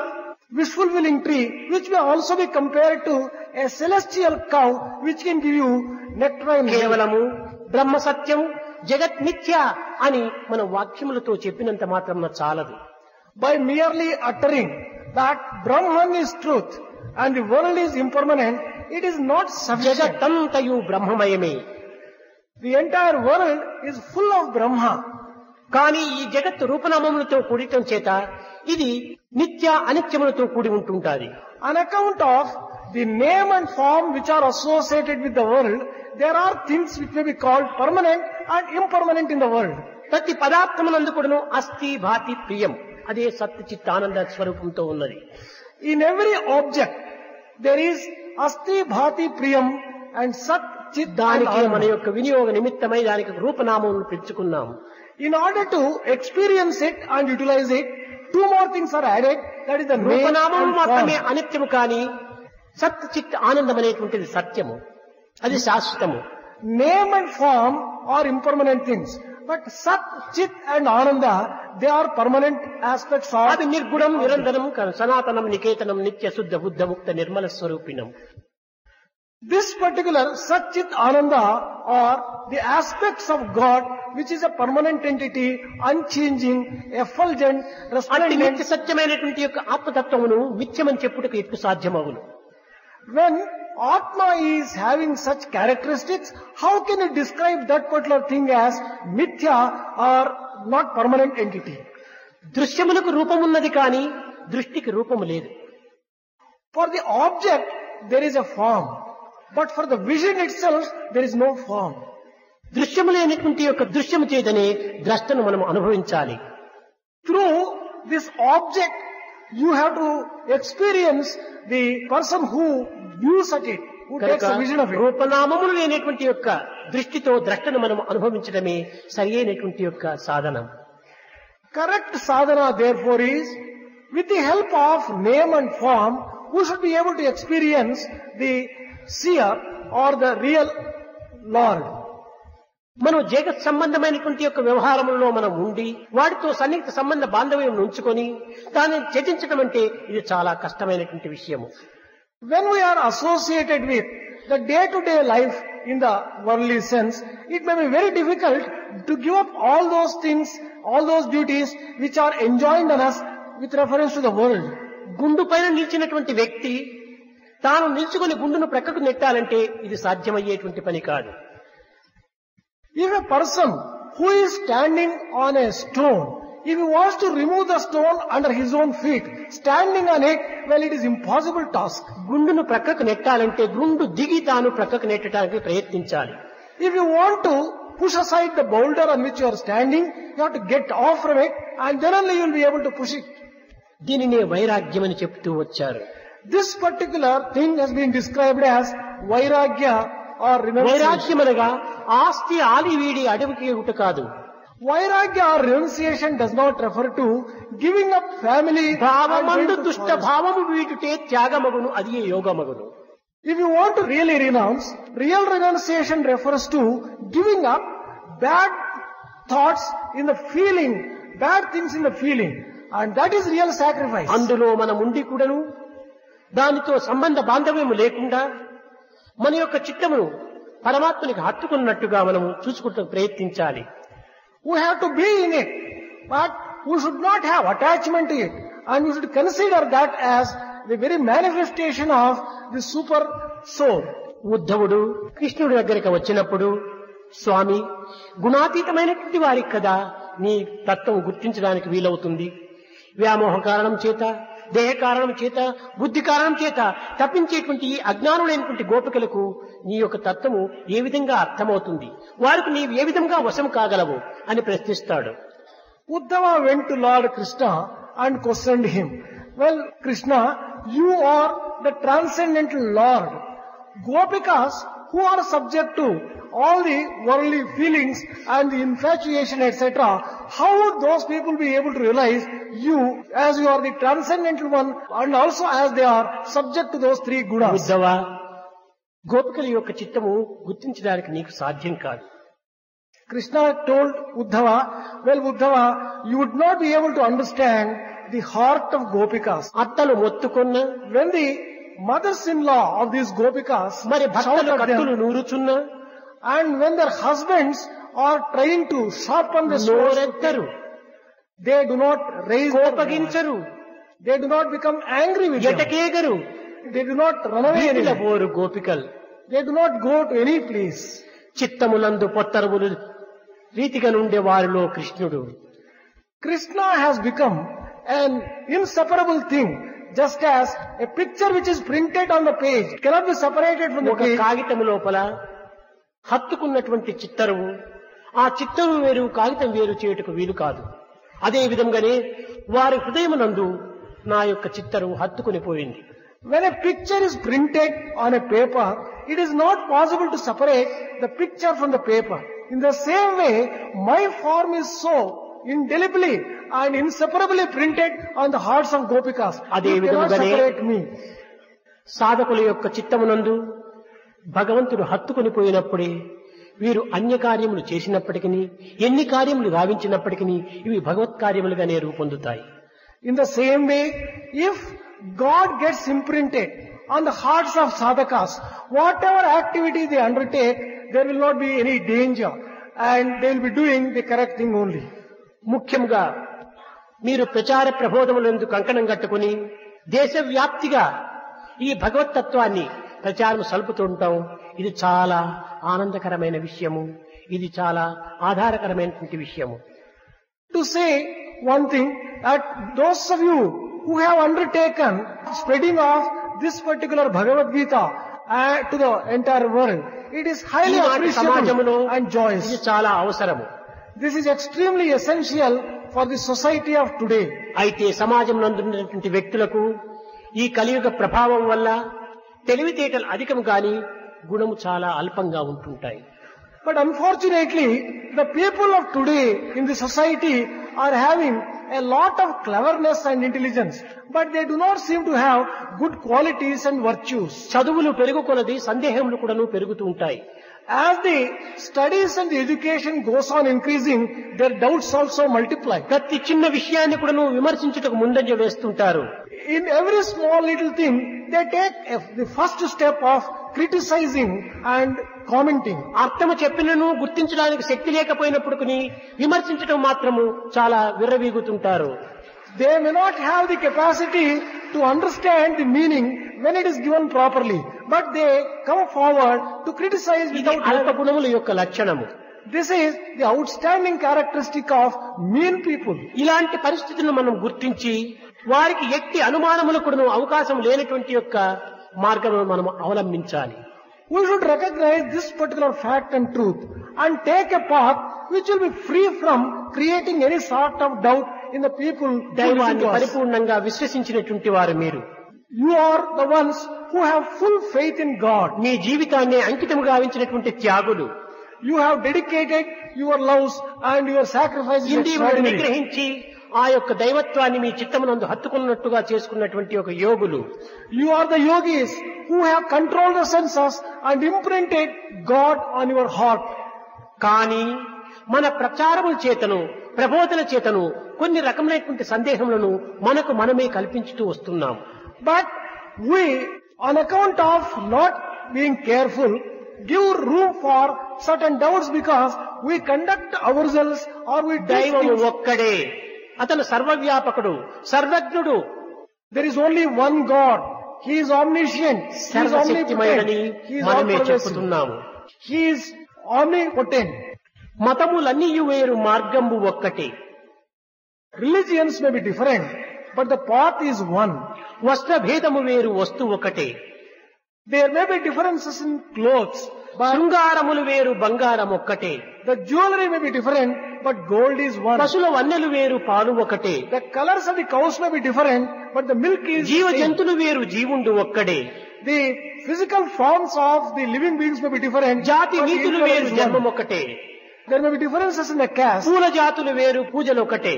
B: wish-fulfilling tree which may also be compared to a celestial cow which can give you nectarine.
A: కేవలము బ్రహ్మ సత్యం జగత్ మిథ్య అని మన వాక్యములతో చెప్పినంత మాత్రం చాలదు.
B: By merely uttering that Brahman is truth and the world is impermanent, it is not sufficient.
A: జగత్తంతయు బ్రహ్మమయమే.
B: The entire world is full of Brahma.
A: కానీ ఈ జగత్తు రూపనామములతో కూడటం చేత ఇది నిత్య అనిత్యములతో కూడి ఉంటుంటాది.
B: On account of the name and form which are associated with the world, there are things which may be called permanent and impermanent in the world.
A: ప్రతి పదార్థమునందు కూడాను అస్థి భాతి ప్రియం అదే సత్ చిత్ ఆనంద స్వరూపంతో ఉన్నది.
B: In every object, there is asti, bhati, priyam and sat, chit and
A: దానికి మన
B: ananda.
A: యొక్క వినియోగ నిమిత్తమై దానికి రూపనామములను పెంచుకున్నాం.
B: In order to experience it and utilize it, two more things are added, that is the name
A: రూపనామము
B: and
A: మాత్రమే
B: form.
A: అనిత్యము కానీ సత్ చిత్ ఆనందం అనేటువంటిది సత్యము, అది శాశ్వతము.
B: Name and form are impermanent things, but sat, chit and ananda, they are permanent aspects of.
A: అది నిర్గుణం నిరంతరం సనాతనం నికేతనం నిత్య శుద్ధ బుద్ధ ముక్త Nirmala స్వరూపిణం.
B: This particular Sat Chit Ananda are the aspects of God, which is a permanent entity, unchanging, effulgent,
A: అట్టి
B: resplendent.
A: నిత్య సత్యమైనటువంటి యొక్క ఆత్మతత్వమును మిథ్యమని చెప్పుటకు ఎక్కువ సాధ్యమవును.
B: When Atma is having such characteristics, how can you describe that particular thing as mithya or not permanent entity?
A: దృశ్యములకు రూపమున్నది కానీ దృష్టికి రూపము లేదు.
B: For the object, there is a form. But for the vision itself, there is no form.
A: దృశ్యము లేనటువంటి యొక్క దృశ్యము చేతనే ద్రష్టను మనం అనుభవించాలి.
B: Through this object, you have to experience the person who views at it. who takes a vision of it.
A: రూపనామములు లేనటువంటి యొక్క దృష్టితో ద్రష్టను మనం అనుభవించడమే సరి అయినటువంటి యొక్క సాధనం.
B: Correct sadhana therefore is, with the help of name and form, who should be able to experience the seer or the real Lord.
A: మనం జగత్ సంబంధమైనటువంటి యొక్క వ్యవహారములలో మనం ఉండి వాటితో సన్నిహిత సంబంధ బాంధవ్యం ఉంచుకొని దానిని త్యజించడం అంటే ఇది చాలా కష్టమైనటువంటి విషయము.
B: When we are associated with the day-to-day life in the worldly sense, it may be very difficult to give up all those things, all those duties which are enjoined on us with reference to the world.
A: గుండు పైన నిలిచినటువంటి వ్యక్తి తాను నిల్చుకొని గుండును ప్రక్కకు నెట్టాలంటే ఇది సాధ్యమయ్యేటువంటి పని కాదు.
B: If a person who is standing on a stone, if he wants to remove the stone under his own feet, standing on it, well, it is impossible task.
A: గుండును ప్రక్కకు నెట్టాలంటే గుండు దిగి తాను ప్రక్కకు నెట్టడానికి ప్రయత్నించాలి.
B: If you want to push aside the boulder on which you are standing, you have to get off from it, and then only you will be able to push it.
A: దీనినే వైరాగ్యం అని చెప్తూ వచ్చారు.
B: This particular thing has been described as vairagya or renunciation.
A: వైరాగ్యం అనగా ఆస్తి ఆలివీడి అడవికి ఎగుట కాదు.
B: Vairagya or renunciation does not refer to giving up family.
A: భావమందు దుష్ట భావము వీటుటే త్యాగమగును, అది యోగమగును.
B: If you want to really renounce, real renunciation refers to giving up bad thoughts in the feeling, bad things in the feeling, and that is real sacrifice.
A: అందులో మనం ఉండి కూడాను దానితో సంబంధ బాంధవ్యము లేకుండా మన యొక్క చిత్తమును పరమాత్మనికి హత్తుకున్నట్టుగా మనము చూసుకుంటూ ప్రయత్నించాలి.
B: We have to be in it, but we should not have attachment to it, and we should consider that as the very manifestation of the super soul.
A: ఉద్ధవుడు కృష్ణుడి దగ్గరికి వచ్చినప్పుడు, స్వామి, గుణాతీతమైనటువంటి వారికి కదా నీ తత్వం గుర్తించడానికి వీలవుతుంది. వ్యామోహ కారణం చేత, దేహ కారణం చేత, బుద్ధి కారణం చేత తప్పించేటువంటి ఈ అజ్ఞానులైనటువంటి గోపికలకు నీ యొక్క తత్వము ఏ విధంగా అర్థమవుతుంది, వారికి నీవు ఏ విధంగా వశం కాగలవు అని ప్రశ్నిస్తాడు.
B: Uddhava went to Lord Krishna and questioned him. Well, Krishna, you are the transcendental Lord. Gopikas who are subject to all the worldly feelings and the infatuation, etc., how would those people be able to realize you as you are the transcendental one and also as they are subject to those three gunas?
A: Uddhava, గోపికల యొక్క చిత్తము గుర్తించడానికి నీకు సాధ్యం కాదు.
B: Krishna told Uddhava, well, Uddhava, you would not be able to understand the heart of Gopikas.
A: అత్తలు మొత్తుకున్న,
B: When the mothers-in-law of these Gopikas
A: మరి
B: shout
A: భక్తులు
B: at
A: కత్తులు
B: them,
A: నూరుచున్న,
B: and when their husbands are trying to sharpen the sword,
A: నోరెత్తరు,
B: they do not raise their voice.
A: కోపగించరు,
B: They do not become angry with them.
A: ఎటకేగరు,
B: They do not run away
A: వీటిల
B: anywhere.
A: Bore గోపికలు.
B: They do not go to any place.
A: చిత్తములందు పొత్తరువులు రీతిగా నుండే వారిలో కృష్ణుడు.
B: Krishna has become an inseparable thing, just as a picture which is printed on the page cannot be separated from the
A: ఒక
B: page.
A: కాగితం లోపల హత్తుకున్నటువంటి చిత్తరువు, ఆ చిత్తరువు వేరు కాగితం వేరు చేయుటకు వీలు కాదు. అదే విధంగానే వారి హృదయమునందు నా యొక్క చిత్తరువు హత్తుకుని పోయింది.
B: When a picture is printed on a paper, it is not possible to separate the picture from the paper. In the same way, my form is so indelibly and inseparably printed on the hearts of Gopikas.
A: అదే
B: You cannot
A: విధముగానే
B: separate me.
A: సాధకుల యొక్క చిత్తమునందు భగవంతుడు హత్తుకుని పోయినప్పుడే వీరు అన్య కార్యములు చేసినప్పటికీ, ఎన్ని కార్యములు గావించినప్పటికీ ఇవి భగవత్ కార్యములుగానే రూపొందుతాయి.
B: In the same way, if God gets imprinted on the hearts of sadhakas, whatever activity they undertake, there will not be any danger and they will be doing the correct thing only.
A: ముఖ్యంగా మీరు ప్రచార ప్రబోధములందు కంకణం కట్టుకుని దేశవ్యాప్తిగా ఈ భగవత్ తత్వాన్ని ప్రచారం సలుపుతుంటాం. ఇది చాలా ఆనందకరమైన విషయము, ఇది చాలా ఆధారకరమైనటువంటి విషయము.
B: To say one thing, that those of you who have undertaken spreading of this particular Bhagavad Gita to the entire world, it is highly
A: ఈనాటి సమాజంలో
B: appreciable and joyous.
A: ఇది చాలా అవసరము.
B: This is extremely essential for the society of today.
A: అయితే సమాజం నందున్నటువంటి వ్యక్తులకు ఈ కలియుగ ప్రభావం వల్ల తెలివితేటలు అధికం గాని గుణము చాలా అల్పంగా ఉంటుంటాయి.
B: But unfortunately, the people of today in the society are having a lot of cleverness and intelligence, but they do not seem to have good qualities and virtues.
A: చదువులు పెరుగుకొలది సందేహములు కూడాను పెరుగుతూ ఉంటాయి.
B: As the studies and the education goes on increasing, their doubts also multiply.
A: ప్రతి చిన్న విషయాన్ని కూడాను విమర్శించుటకు ముందంజ వేస్తుంటారు.
B: In every small little thing, they take the first step of criticizing and commenting.
A: అర్థము చెప్పినను గుర్తించడానికి శక్తి లేకపోయినప్పుడు విమర్శించడం మాత్రము చాలా విర్రవీగుతుంటారు.
B: They may not have the capacity to understand the meaning when it is given properly, but they come forward to criticize
A: ఇది
B: without
A: అల్ప గుణముల యొక్క లక్షణము.
B: This is the outstanding characteristic of mean people.
A: ఇలాంటి పరిస్థితులను మనం గుర్తించి వారికి ఎట్టి అనుమానములు కూడాను అవకాశం లేనటువంటి యొక్క మార్గమును మనం అవలంబించాలి.
B: We should recognize this particular fact and truth and take a path which will be free from creating any sort of doubt in the people who listen
A: దైవాన్ని
B: to us.
A: పరిపూర్ణంగా విశ్వసించినటువంటి వారు మీరు.
B: You are the ones who have full faith in God.
A: మీ జీవితాన్ని అంకితము గావించినటువంటి త్యాగులు.
B: You have dedicated your loves and your sacrifices
A: ఇంద్రియములను
B: extraordinary.
A: నిగ్రహించి ఆ యొక్క దైవత్వాన్ని మీ చిత్తమునందు హత్తుకున్నట్టుగా చేసుకున్నటువంటి ఒక యోగులు.
B: You are the yogis who have controlled the senses and imprinted God on your heart.
A: కానీ మన ప్రచారముల చేతను ప్రబోధన చేతను కొన్ని రకమైనటువంటి సందేహములను మనకు మనమే కల్పించుతూ వస్తున్నాం.
B: But we, on account of not being careful, give room for certain doubts because we conduct ourselves or we do
A: దైవము
B: things.
A: ఒక్కడే, అతను సర్వవ్యాపకుడు, సర్వజ్ఞుడు,
B: There is only one God. He is omniscient. He is
A: సర్వశక్తిమయుడని
B: omnipotent. He is
A: మనమే
B: all-pervasive.
A: చెప్పుతున్నాము.
B: He is omnipotent.
A: మతములన్నీ వేరు, మార్గంబు ఒక్కటే.
B: Religions may be different, but the path is one.
A: వస్త్ర భేదము వేరు, వస్తువు ఒకటే.
B: There may be differences in clothes, but
A: శృంగారములు వేరు, బంగారం ఒక్కటే.
B: the jewelry may be different, but gold is one.
A: పశుల వన్నెలు వేరు, పాలు ఒకటే.
B: The colors of the cows may be different, but the milk is
A: జీవ
B: same.
A: జంతువులు వేరు, జీవుండు ఒక్కడే.
B: The physical forms of the living beings may be different,
A: జాతి
B: but the
A: నీతులు
B: individual
A: వేరు,
B: is
A: జన్మం
B: one.
A: ఒకటే.
B: There may be differences in the caste.
A: పూల జాతులు వేరు, పూజలు ఒకటే.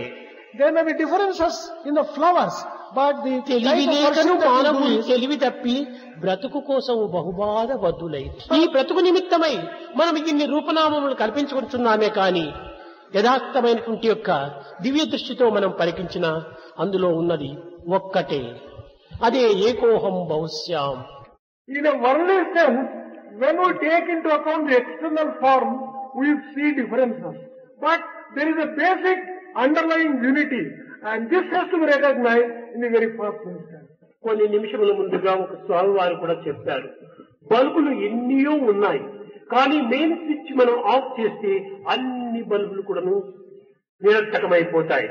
B: There may be differences in the flowers, but the
A: తెలివి
B: type of
A: లేకను
B: worship that we
A: మానవులు
B: do is
A: తెలివి తప్పి బ్రతుకు కోసం బహుబాధ బద్దులై ఈ బ్రతుకు నిమిత్తమై మనం ఇన్ని రూపనామములు కల్పించుకుంటున్నామే కాని యథార్థమైనటువంటి యొక్క దివ్య దృష్టితో మనం పరికించిన అందులో ఉన్నది ఒక్కటే. అదే ఏకోహం బహుశ్యాం.
B: in a worldly sense, when we take into account the external form, we see differences. But there is a basic underlying unity, and this has to be recognized in the very first instance.
A: కొన్ని నిమిషముల ముందుగా ఒక స్వామి వారు కూడా చెప్పారు, బల్బులు ఎన్నో ఉన్నాయి కానీ మెయిన్ స్విచ్ మనం ఆఫ్ చేస్తే అన్ని బల్బులు కూడాను నిరర్థకమైపోతాయి.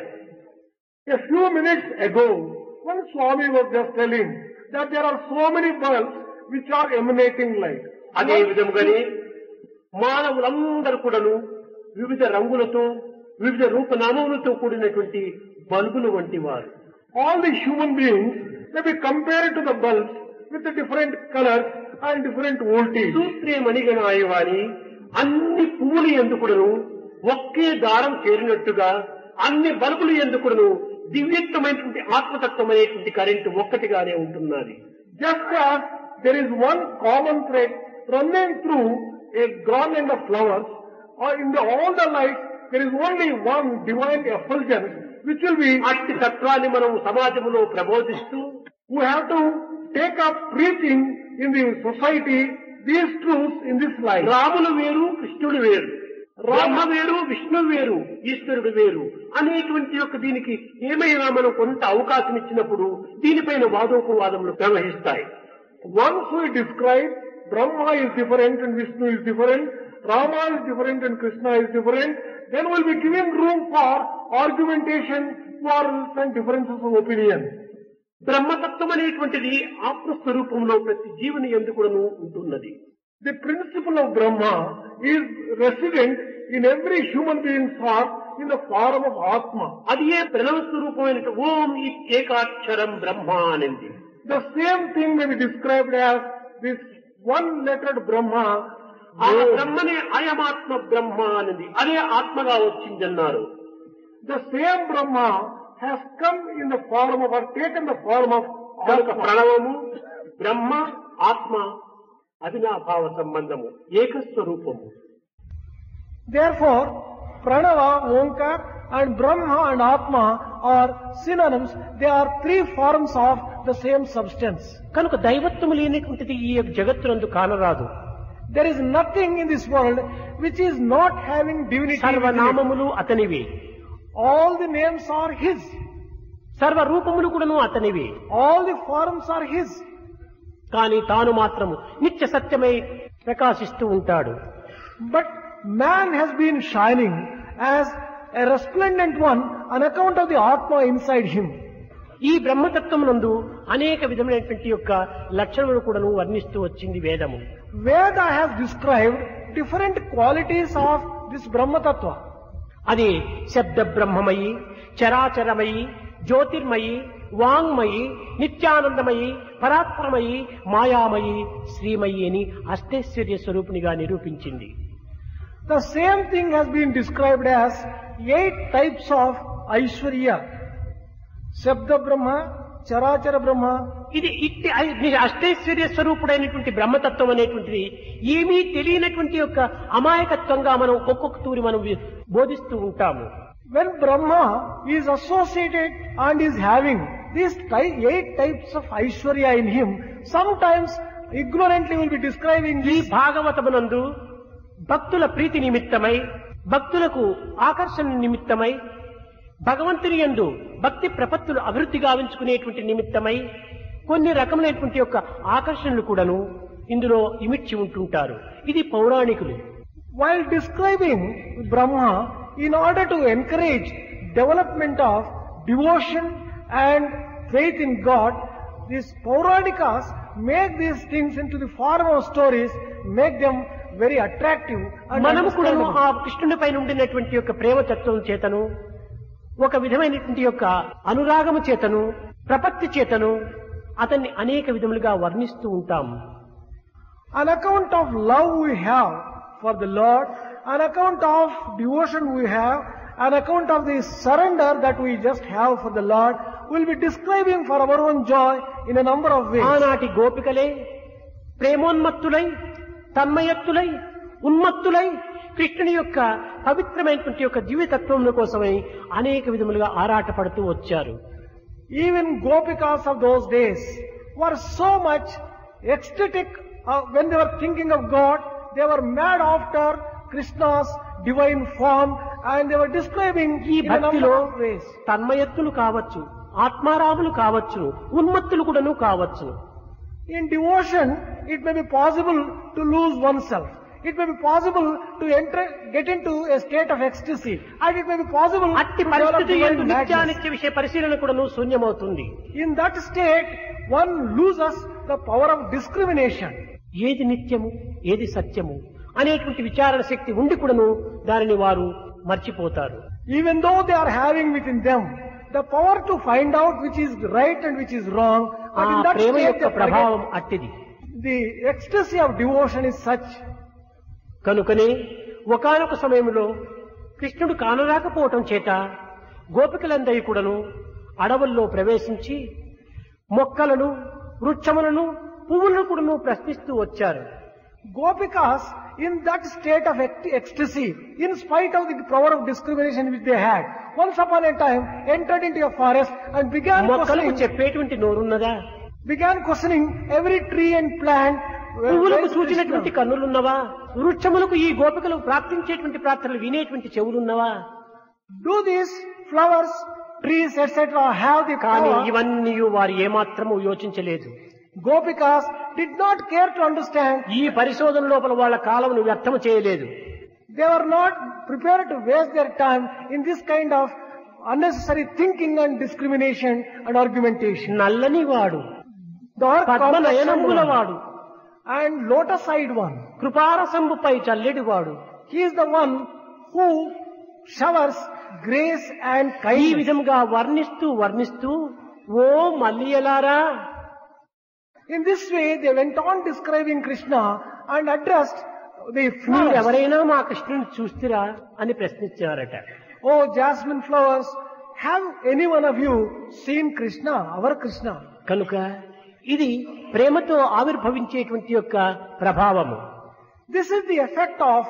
B: A few minutes ago, one Swami was just telling that there are so many bulbs which are emanating light.
A: అదే విధముగానే మానవులందరూ కూడాను వివిధ రంగులతో వివిధ రూపనామములతో కూడినటువంటి బల్బులు వంటి వారు.
B: All the human beings may be compared to the bulbs with the different colors and different voltage.
A: సూత్రే మణిగణాయవాని అన్ని పువ్వులు ఎందుకుడను ఒకే దారం చేరినట్టుగా అన్ని బల్బులు ఎందుకుడను దివ్యత్వమైనటువంటి ఆత్మతత్వం అనేటువంటి కరెంటు ఒక్కటిగానే ఉంటున్నది.
B: Just as there is one common thread running through a garland of flowers, or in all the lights, there is only one divine effulgence which will be.
A: అట్టి తత్వాన్ని మనం సమాజంలో ప్రబోధిస్తూ
B: We have to take up preaching in the society these truths in this life.
A: Ramulu వేరు, కృష్ణుడు వేరు, బ్రహ్మ వేరు, విష్ణువు వేరు, ఈశ్వరుడు వేరు అనేటువంటి యొక్క దీనికి ఏమైనా మనం కొంత అవకాశం ఇచ్చినప్పుడు దీనిపైన వాదోపవాదములు ప్రవహిస్తాయి.
B: Once we describe Brahma is different and Vishnu is different, Rama is different and Krishna is different, then we'll be giving room for argumentation, quarrels and differences of opinion.
A: బ్రహ్మతత్వం అనేటువంటిది ఆత్మస్వరూపంలో ప్రతి జీవుని ఎందుకును ఉంటున్నది.
B: The principle of Brahma is resident in every human being's heart in the form of Atma.
A: అది ఏ ప్రణవ స్వరూపమైన ఓం ఇత్యేకాక్షరం బ్రహ్మ అనేది.
B: The same thing may be described as this one-lettered Brahma,
A: ఆ
B: knows.
A: బ్రహ్మనే అయమాత్మ బ్రహ్మ అనేది అదే ఆత్మగా వచ్చిందన్నారు.
B: The same Brahma has come in the form of, or taken the form of
A: కనుక
B: Atma.
A: ప్రణవము బ్రహ్మ ఆత్మ అవినాభావ సంబంధము ఏకస్వరూపము.
B: Therefore, Pranava, Omkar and Brahma and Atma are synonyms. They are three forms of the same substance.
A: కనుక దైవత్వము లేనటువంటిది ఈ యొక్క జగత్తునందు కానరాదు.
B: There is nothing in this world which is not having divinity. within it.
A: సర్వనామములు అతనివే,
B: All the names are His.
A: సర్వరూపములు కూడాను అతనివే.
B: All the forms are His.
A: కానీ తాను మాత్రము నిత్య సత్యమై ప్రకాశిస్తూ ఉంటాడు.
B: But man has been shining as a resplendent one on account of the Atma inside him.
A: ఈ బ్రహ్మతత్వం నందు అనేక విధమైనటువంటి యొక్క లక్షణములు కూడాను వర్ణిస్తూ వచ్చింది వేదము.
B: Veda has described different qualities of this Brahma Tattva.
A: అది శబ్ద బ్రహ్మమయి, చరాచరమయి, జ్యోతిర్మయి, వాంగ్మయి, నిత్యానందమయి, పరాత్పరమయి, మాయామయి, శ్రీమయి అని అష్టైశ్వర్య స్వరూపిణిగా నిరూపించింది.
B: The same thing has been described as 8 types of Aishwarya. Shabda Brahma, Charachara Brahma.
A: ఇది ఇట్టి అష్టైశ్వర్య స్వరూపుడైనటువంటి బ్రహ్మతత్వం అనేటువంటిది ఏమీ తెలియనటువంటి యొక్క అమాయకత్వంగా మనం ఒక్కొక్క తూరి మనం బోధిస్తూ ఉంటాము.
B: When Brahma is associated and is having these 8 types of Aishwarya in him, sometimes ignorantly will be describing
A: ఈ
B: this.
A: భాగవతమునందు భక్తుల ప్రీతి నిమిత్తమై, భక్తులకు ఆకర్షణ నిమిత్తమై, భగవంతుని యందు భక్తి ప్రపత్తులు అభివృద్ధి గావించుకునేటువంటి నిమిత్తమై కొన్ని రకములైనటువంటి యొక్క ఆకర్షణలు కూడాను ఇందులో ఇమిడ్చి ఉంటుంటారు. ఇది పౌరాణికులు.
B: While describing Brahma, in order to encourage development of devotion and faith in God, these Pauranikas make these things into the form of stories, make them very attractive and
A: మనము కూడాను ఆ
B: understandable.
A: కృష్ణుని పైన ఉండినటువంటి యొక్క ప్రేమతత్వం చేతను, ఒక విధమైనటువంటి యొక్క అనురాగము చేతను, ప్రపత్తి చేతను అతన్ని అనేక విధములుగా వర్ణిస్తూ ఉంటాము.
B: On account of love we have for the Lord, on account of devotion we have, on account of the surrender that we just have for the Lord, we'll be describing for our own joy in a number of ways.
A: ఆనాటి గోపికలే ప్రేమోన్మత్తులై, తన్మయత్తులై, ఉన్మత్తులై కృష్ణుని యొక్క పవిత్రమైనటువంటి యొక్క దివ్యతత్వం కోసమై అనేక విధములుగా ఆరాటపడుతూ వచ్చారు.
B: Even Gopikas of those days were so much ecstatic when they were thinking of God. They were mad after Krishna's divine form and they were describing
A: ఈ
B: in a number
A: భక్తిలో
B: of ways.
A: తన్మయత్తులు కావచ్చు, ఆత్మారాములు కావచ్చు, ఉన్మత్తులు కూడాను కావచ్చు.
B: In devotion, it may be possible to lose oneself. It may be possible to get into a state of ecstasy, and it may be possible
A: అట్టి
B: to develop
A: పరిస్థితి యందు
B: divine madness.
A: నిత్యానిత్య విషయ పరిశీలన కూడాను శూన్యమవుతుంది.
B: In that state, one loses the power of discrimination.
A: ఏది నిత్యము, ఏది సత్యము అనేటువంటి విచారణ శక్తి ఉండి కూడాను దానిని వారు మర్చిపోతారు.
B: Even though they are having within them the power to find out which is right and which is wrong,
A: ఆ
B: but in that
A: Prema
B: state
A: యొక్క
B: they
A: ప్రభావం
B: forget.
A: అట్టిది.
B: The ecstasy of devotion is such.
A: కనుకనే ఒకానొక సమయంలో కృష్ణుడు కానరాకపోవటం చేత గోపికలందరి కూడాను అడవుల్లో ప్రవేశించి మొక్కలను, వృక్షములను, పువ్వులను కూడాను ప్రశ్నిస్తూ వచ్చారు.
B: Gopikas, in that state of ecstasy, in spite of the power of discrimination which they had, once upon a time entered into a forest and
A: మొక్కలకు చెప్పేటువంటి నోరున్నదా?
B: began questioning every tree and plant.
A: పువ్వులకు
B: where
A: చూచినటువంటి
B: Krishna.
A: కన్నులున్నవా? వృక్షములకు ఈ గోపికలు ప్రార్థించేటువంటి ప్రార్థనలు వినేటువంటి చెవులున్నవా?
B: Do these flowers, trees, etc. have the
A: కానీ
B: power?
A: ఇవన్నీ వారు ఏమాత్రము యోచించలేదు.
B: Gopikas did not care to understand.
A: ఈ పరిశోధన లోపల వాళ్ళ కాలమును వ్యర్థము చేయలేదు.
B: They were not prepared to waste their time in this kind of unnecessary thinking and discrimination and argumentation.
A: నల్లని వాడు,
B: Dark
A: పద్మ
B: complexion
A: నయనముల
B: one
A: వాడు,
B: and lotus-eyed one.
A: కృపారసంబుపై చల్లెడి వాడు.
B: He is the one who showers grace and
A: ఈ
B: kindness.
A: విధంగా వర్ణిస్తూ వర్ణిస్తూ ఓ మల్లియలారా,
B: In this way, they went on describing Krishna and addressed the
A: మీరు
B: flowers.
A: ఎవరైనా మా కృష్ణుని చూస్తురా అని ప్రశ్నించారట.
B: Oh, jasmine flowers, have any one of you seen Krishna, our Krishna?
A: కనుక ఇది ప్రేమతో ఆవిర్భవించేటువంటి యొక్క ప్రభావము.
B: This is the effect of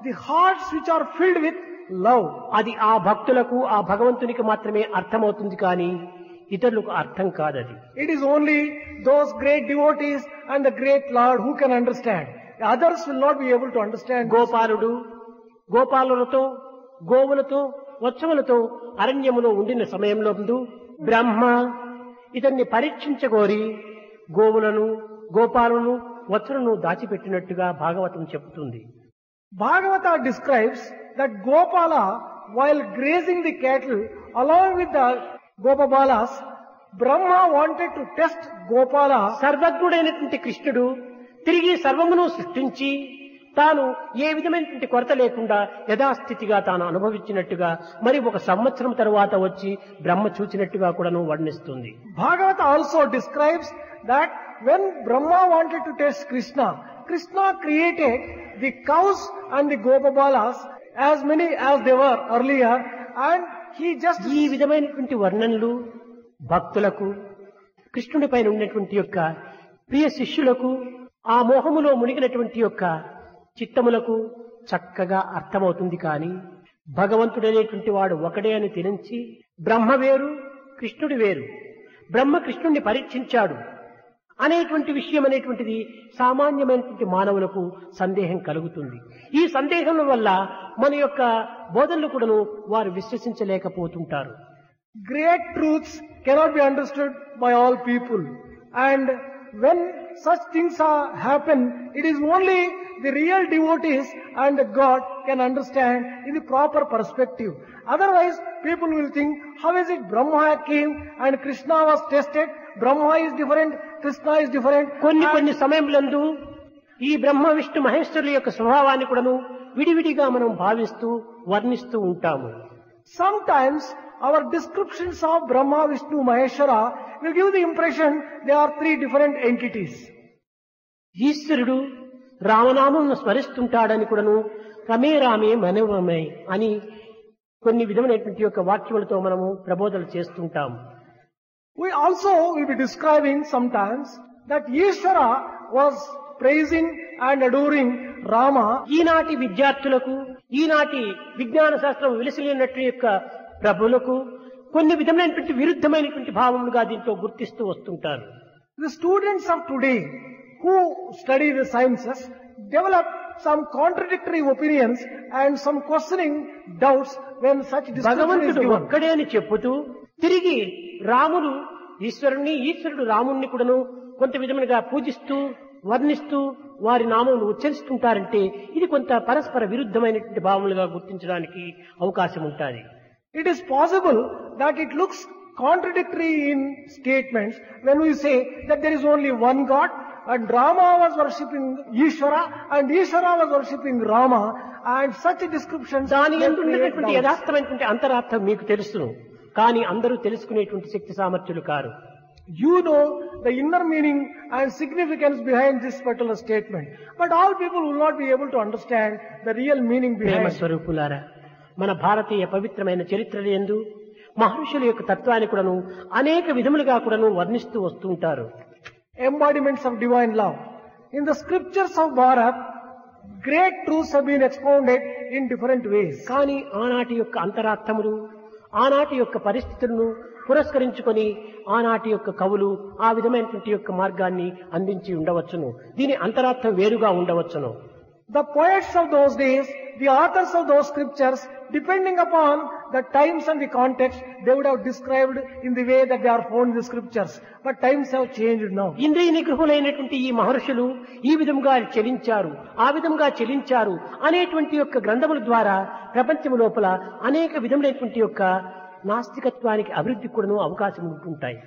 B: the hearts which are filled with love.
A: అది ఆ భక్తులకు ఆ భగవంతునికి మాత్రమే అర్థమవుతుంది కానీ ఇతరులకు అర్థం కాదది.
B: It is only those great devotees and the great Lord who can understand. The others will not be able to understand.
A: గోపాలుడు గోపాలులతో గోవులతో వత్సములతో అరణ్యములో ఉండిన సమయంలో బ్రహ్మ ఇతన్ని పరీక్షించగోరి గోవులను గోపాలను వత్సలను దాచిపెట్టినట్టుగా భాగవతం చెబుతుంది.
B: Bhagavata describes that Gopala, while grazing the cattle along with the Gopabalas, Brahma wanted to test Gopala.
A: సర్వజ్ఞుడైనటువంటి కృష్ణుడు తిరిగి సర్వమును సృష్టించి తాను ఏ విధమైనటువంటి కొరత లేకుండా యథాస్థితిగా తాను అనుభవించినట్టుగా మరి ఒక సంవత్సరం తరువాత వచ్చి బ్రహ్మ చూచినట్టుగా కూడాను వర్ణిస్తుంది.
B: Bhagavata also describes that when Brahma wanted to test Krishna, Krishna created the cows and the Gopabalas as many as they were earlier, and he just
A: ఈ విధమైనటువంటి వర్ణనలు భక్తులకు కృష్ణుడి పైన ఉన్నటువంటి యొక్క ప్రియ శిష్యులకు ఆ మోహములో మునిగినటువంటి యొక్క చిత్తములకు చక్కగా అర్థమవుతుంది. కానీ భగవంతుడనేటువంటి వాడు ఒకడే అని తెలిసి బ్రహ్మ వేరు కృష్ణుడు వేరు, బ్రహ్మ కృష్ణుడిని పరీక్షించాడు అనేటువంటి విషయం అనేటువంటిది సామాన్యమైనటువంటి మానవులకు సందేహం కలుగుతుంది. ఈ సందేహం వల్ల మన యొక్క బోధనలు కూడాను వారు విశ్వసించలేకపోతుంటారు.
B: great truths cannot be understood by all people, and when such things happen, it is only the real devotees and God can understand in the proper perspective. Otherwise, people will think, how is it Brahma came and Krishna was tested? Brahma is different, Krishna is different.
A: కొన్ని సమయంలో ఈ బ్రహ్మ విష్ణు మహేశ్వరుల యొక్క స్వభావాన్ని కూడాను విడివిడిగా మనం భావిస్తూ వర్ణిస్తూ ఉంటాము.
B: Sometimes our descriptions of Brahma, Vishnu, Maheshwara will give the impression they are three different entities.
A: ఈశ్వరుడు రామనామం స్మరిస్తుంటాడని కూడాను రమే రామే మనోరమే అని కొన్ని విధమైనటువంటి యొక్క వాక్యములతో మనము ప్రబోధనలు చేస్తుంటాము.
B: We also will be describing sometimes that Ishvara was praising and adoring Rama.
A: ఈనాటి విద్యార్థులకు ఈనాటి విజ్ఞాన శాస్త్రం విలసిల్లినట్టు యొక్క ప్రభులకు కొన్ని విధమైనటువంటి విరుద్ధమైనటువంటి భావములుగా దీంట్లో గుర్తిస్తూ వస్తుంటారు.
B: The students of today who study the sciences develop some contradictory opinions and some questioning doubts when such description is
A: భగవంతుడు
B: given.
A: ఒక్కడే అని చెప్పుతూ తిరిగి రాముడు ఈశ్వరుణ్ణి ఈశ్వరుడు రాముణ్ణి కూడాను కొంత విధములుగా పూజిస్తూ వర్ణిస్తూ వారి నామమును ఉచ్చరిస్తుంటారంటే ఇది కొంత పరస్పర విరుద్ధమైనటువంటి భావములుగా గుర్తించడానికి అవకాశం ఉంటుంది.
B: It is possible that it looks contradictory in statements when we say that there is only one God and Rama was worshipping Ishvara and Ishvara was worshipping Rama, and such descriptions
A: దాని
B: may
A: యందు
B: create
A: ఉన్నటువంటి
B: doubts.
A: యథార్థమైనటువంటి అంతరార్థం మీకు తెలుసును, కానీ అందరూ తెలుసుకునేటువంటి శక్తి సామర్థ్యులు car.
B: You know the inner meaning and significance behind this particular statement, but all people will not be able to understand the real meaning
A: Prema
B: behind.
A: స్వరూపులారా, మన భారతీయ పవిత్రమైన చరిత్రల యందు మహర్షుల యొక్క తత్వాన్ని కూడాను అనేక విధములుగా కూడాను వర్ణిస్తూ వస్తూ ఉంటారు.
B: Embodiments of divine love. In the scriptures of Bharat, great truths have been expounded in different ways.
A: కానీ ఆనాటి యొక్క అంతరార్థములు ఆనాటి యొక్క పరిస్థితులను పురస్కరించుకొని ఆనాటి యొక్క కవులు ఆ విధమైనటువంటి యొక్క మార్గాన్ని అందించి ఉండవచ్చును. దీని అంతరార్థం వేరుగా ఉండవచ్చును.
B: The poets of those days, the authors of those scriptures, depending upon the times and the context, they would have described in the way that they are found in the scriptures. But times have changed now.
A: ఇంద్రియ నిగ్రహులైనటువంటి ఈ మహర్షులు ఈ విధంగా చెలించారు ఆ విధంగా చెలించారు అనేటువంటి యొక్క గ్రంథముల ద్వారా ప్రపంచము లోపల అనేక విధములైనటువంటి యొక్క నాస్తికత్వానికి అభివృద్ధి కూడాను అవకాశం ఉంటుంటాయి.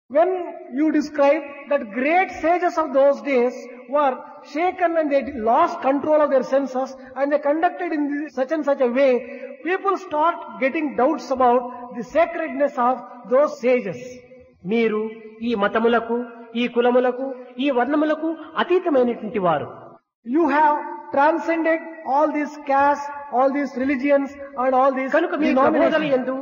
B: When you describe that great sages of those days were shaken and they lost control of their senses and they conducted in such and such a way, people start getting doubts about the sacredness of those sages.
A: మీరు ఈ మతములకు ఈ కులములకు ఈ వర్ణములకు అతీతమైనటువంటి వారు.
B: You have transcended all these castes, all these religions and all these
A: కనుక మీ ప్రబోధన
B: denominations.
A: యందు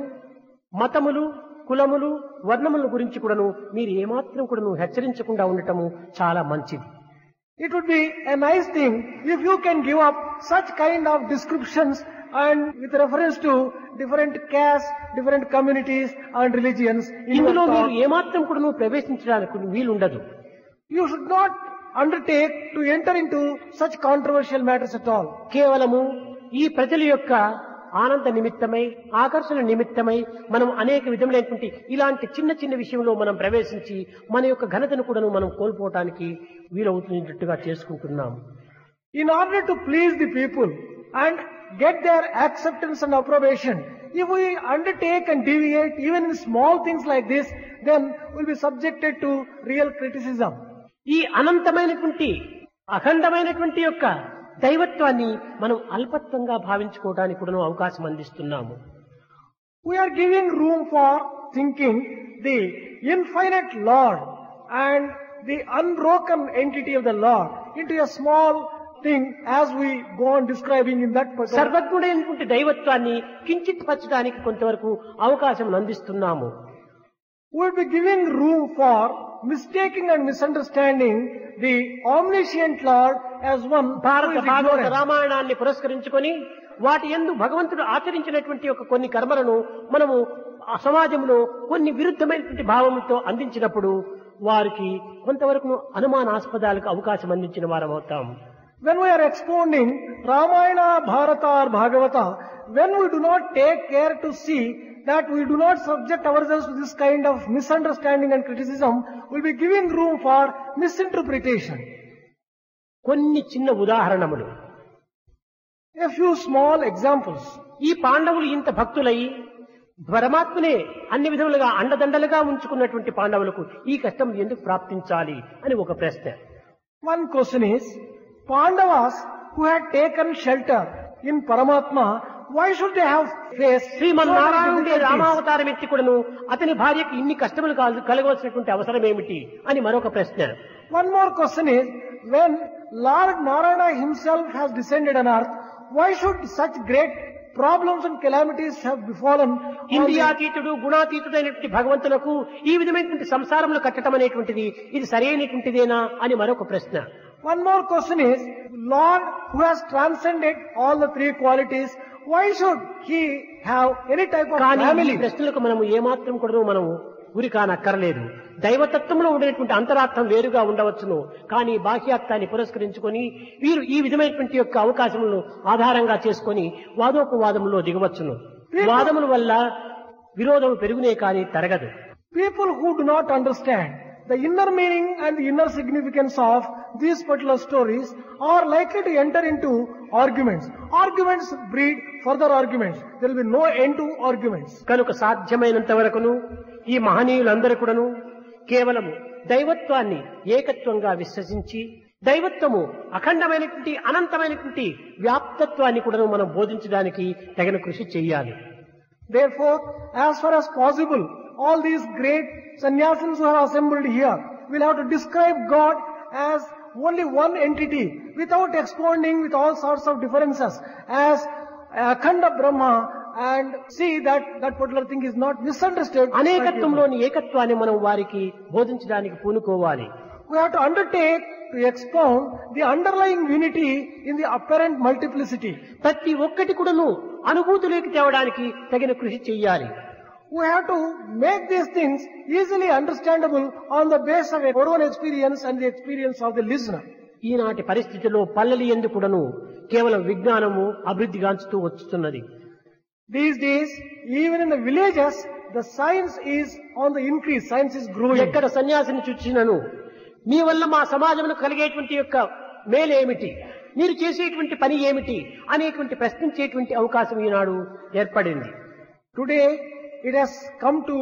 A: మతములు కులములు వర్ణముల గురించి కూడాను మీరు ఏమాత్రం కూడాను హెచ్చరించకుండా ఉండటము చాలా మంచిది.
B: It would be a nice thing if you can give up such kind of descriptions and with reference to different castes, different communities and religions in your
A: ఇందులో మీరు
B: thought.
A: ఏమాత్రం కూడాను ప్రవేశించడానికి వీలుండదు.
B: You should not undertake to enter into such controversial matters at all.
A: కేవలము ఈ ప్రజల యొక్క ఆనంద నిమిత్తమై ఆకర్షణ నిమిత్తమై మనం అనేక విధములైనటువంటి ఇలాంటి చిన్న చిన్న విషయంలో మనం ప్రవేశించి మన యొక్క ఘనతను కూడాను మనం కోల్పోవటానికి వీలవుతున్నట్టుగా చేసుకుంటున్నాం.
B: In order to please the people and get their acceptance and approbation, if we undertake and deviate even in small things like this, then we'll be subjected to real criticism.
A: ఈ అనంతమైనటువంటి అఖండమైనటువంటి యొక్క దైవత్వాన్ని మనం అల్పత్వంగా భావించుకోవడానికి కూడా అవకాశం అందిస్తున్నాము.
B: We are giving room for thinking the infinite Lord and the unbroken entity of the Lord into a small thing as we go on describing in that particular.
A: సర్వజ్ఞుడైనటువంటి దైవత్వాన్ని కించిత్ పరచడానికి కొంతవరకు అవకాశం అందిస్తున్నాము.
B: We will be giving room for mistaking and misunderstanding the omniscient Lord as one who
A: భారత
B: is
A: Bhagavata
B: ignorant.
A: రామాయణాన్ని పురస్కరించుకొని వాటి యందు భగవంతుడు ఆచరించినటువంటి ఒక కొన్ని కర్మలను మనము ఆ సమాజంలో కొన్ని విరుద్ధమైనటువంటి భావంతో అందించినప్పుడు వారికి కొంతవరకు అనుమానాస్పదాలకు అవకాశం అందించిన వారం అవుతాం.
B: When we are expounding Ramayana, Bharata or Bhagavata, when we do not take care to see that we do not subject ourselves to this kind of misunderstanding and criticism, we will be giving room for misinterpretation.
A: కొన్ని చిన్న ఉదాహరణములు.
B: A few small examples.
A: ఈ పాండవులు ఇంత భక్తులై పరమాత్మనే అన్ని విధములుగా అండదండలుగా ఉంచుకున్నటువంటి పాండవులకు ఈ కష్టం ఎందుకు ప్రాప్తించాలి అని ఒక ప్రశ్న.
B: One question is, Pandavas who had taken shelter in Paramatma, why should they have faced
A: శ్రీమన్నారాయణుడే
B: difficulties?
A: రామావతారం ఎత్తి కూడాను అతని భార్యకి ఇన్ని కష్టములు కలగవలసినటువంటి అవసరం ఏమిటి అని మరొక ప్రశ్న.
B: One more question is, when Lord Narayana himself has descended on earth, why should such great problems and calamities have befallen all the-
A: ఇంద్రియాతీతుడు గుణాతీతుడైనటువంటి భగవంతులకు ఈ విధమైనటువంటి సంసారంలో కట్టడం అనేటువంటిది ఇది సరైనటువంటిదేనా అని మరొక ప్రశ్న.
B: One more question is, Lord who has transcended all the three qualities, why should he have any type of
A: కానీ ఈ
B: family?
A: ప్రశ్నలకు మనము ఏమాత్రం కూడా మనము గురి కానక్కర్లేదు. దైవతత్వంలో ఉండేటువంటి అంతరార్థం వేరుగా ఉండవచ్చును. కానీ బాహ్యార్థాన్ని పురస్కరించుకొని వీరు ఈ విధమైనటువంటి యొక్క అవకాశములను ఆధారంగా చేసుకొని వాదోపవాదములో దిగవచ్చును. వాదముల వల్ల విరోధం పెరుగునే కానీ తరగదు.
B: People who do not understand the inner meaning and the inner significance of these particular stories are likely to enter into arguments. Arguments breed further arguments. There will be no end to arguments.
A: కనుక సాధ్యమైనంత వరకును ఈ మహనీయులందరూ కూడాను కేవలము దైవత్వాన్ని ఏకత్వంగా విశ్వసించి దైవత్వము అఖండమైనటువంటి అనంతమైనటువంటి వ్యాప్తత్వాన్ని కూడాను మనం బోధించడానికి తగిన కృషి చేయాలి.
B: Therefore, as far as possible, all these great sannyasins who have assembled here will have to describe God as only one entity without expounding with all sorts of differences as Akhanda Brahma and see that that particular thing is not misunderstood.
A: అనేకత్వంలోని ఏకత్వాన్ని మనం వారికి బోధించడానికి పూనుకోవాలి.
B: We have to undertake to expound the underlying unity in the apparent multiplicity.
A: ప్రతి ఒక్కటి కూడాను అనుభూతిలోకి తేవడానికి తగిన కృషి చేయాలి.
B: We have to make these things easily understandable on the basis of our own experience and the experience of the listener.
A: ఈనాటి పరిస్థితిలో పల్లెలు ఎందుకు కూడాను కేవలం విజ్ఞానము అభివృద్ధిగాంచుతూ వచ్చుతున్నది.
B: These days, even in the villages, the science is on the increase. Science is growing.
A: ఎక్కడ సన్యాసిని చూచినను మీ వల్ల మా సమాజంలో కలిగేటువంటి యొక్క మేలేమిటి, మీరు చేసేటువంటి పని ఏమిటి అనేటువంటి ప్రశ్నించేటువంటి అవకాశం ఈనాడు ఏర్పడింది.
B: Today, it has come to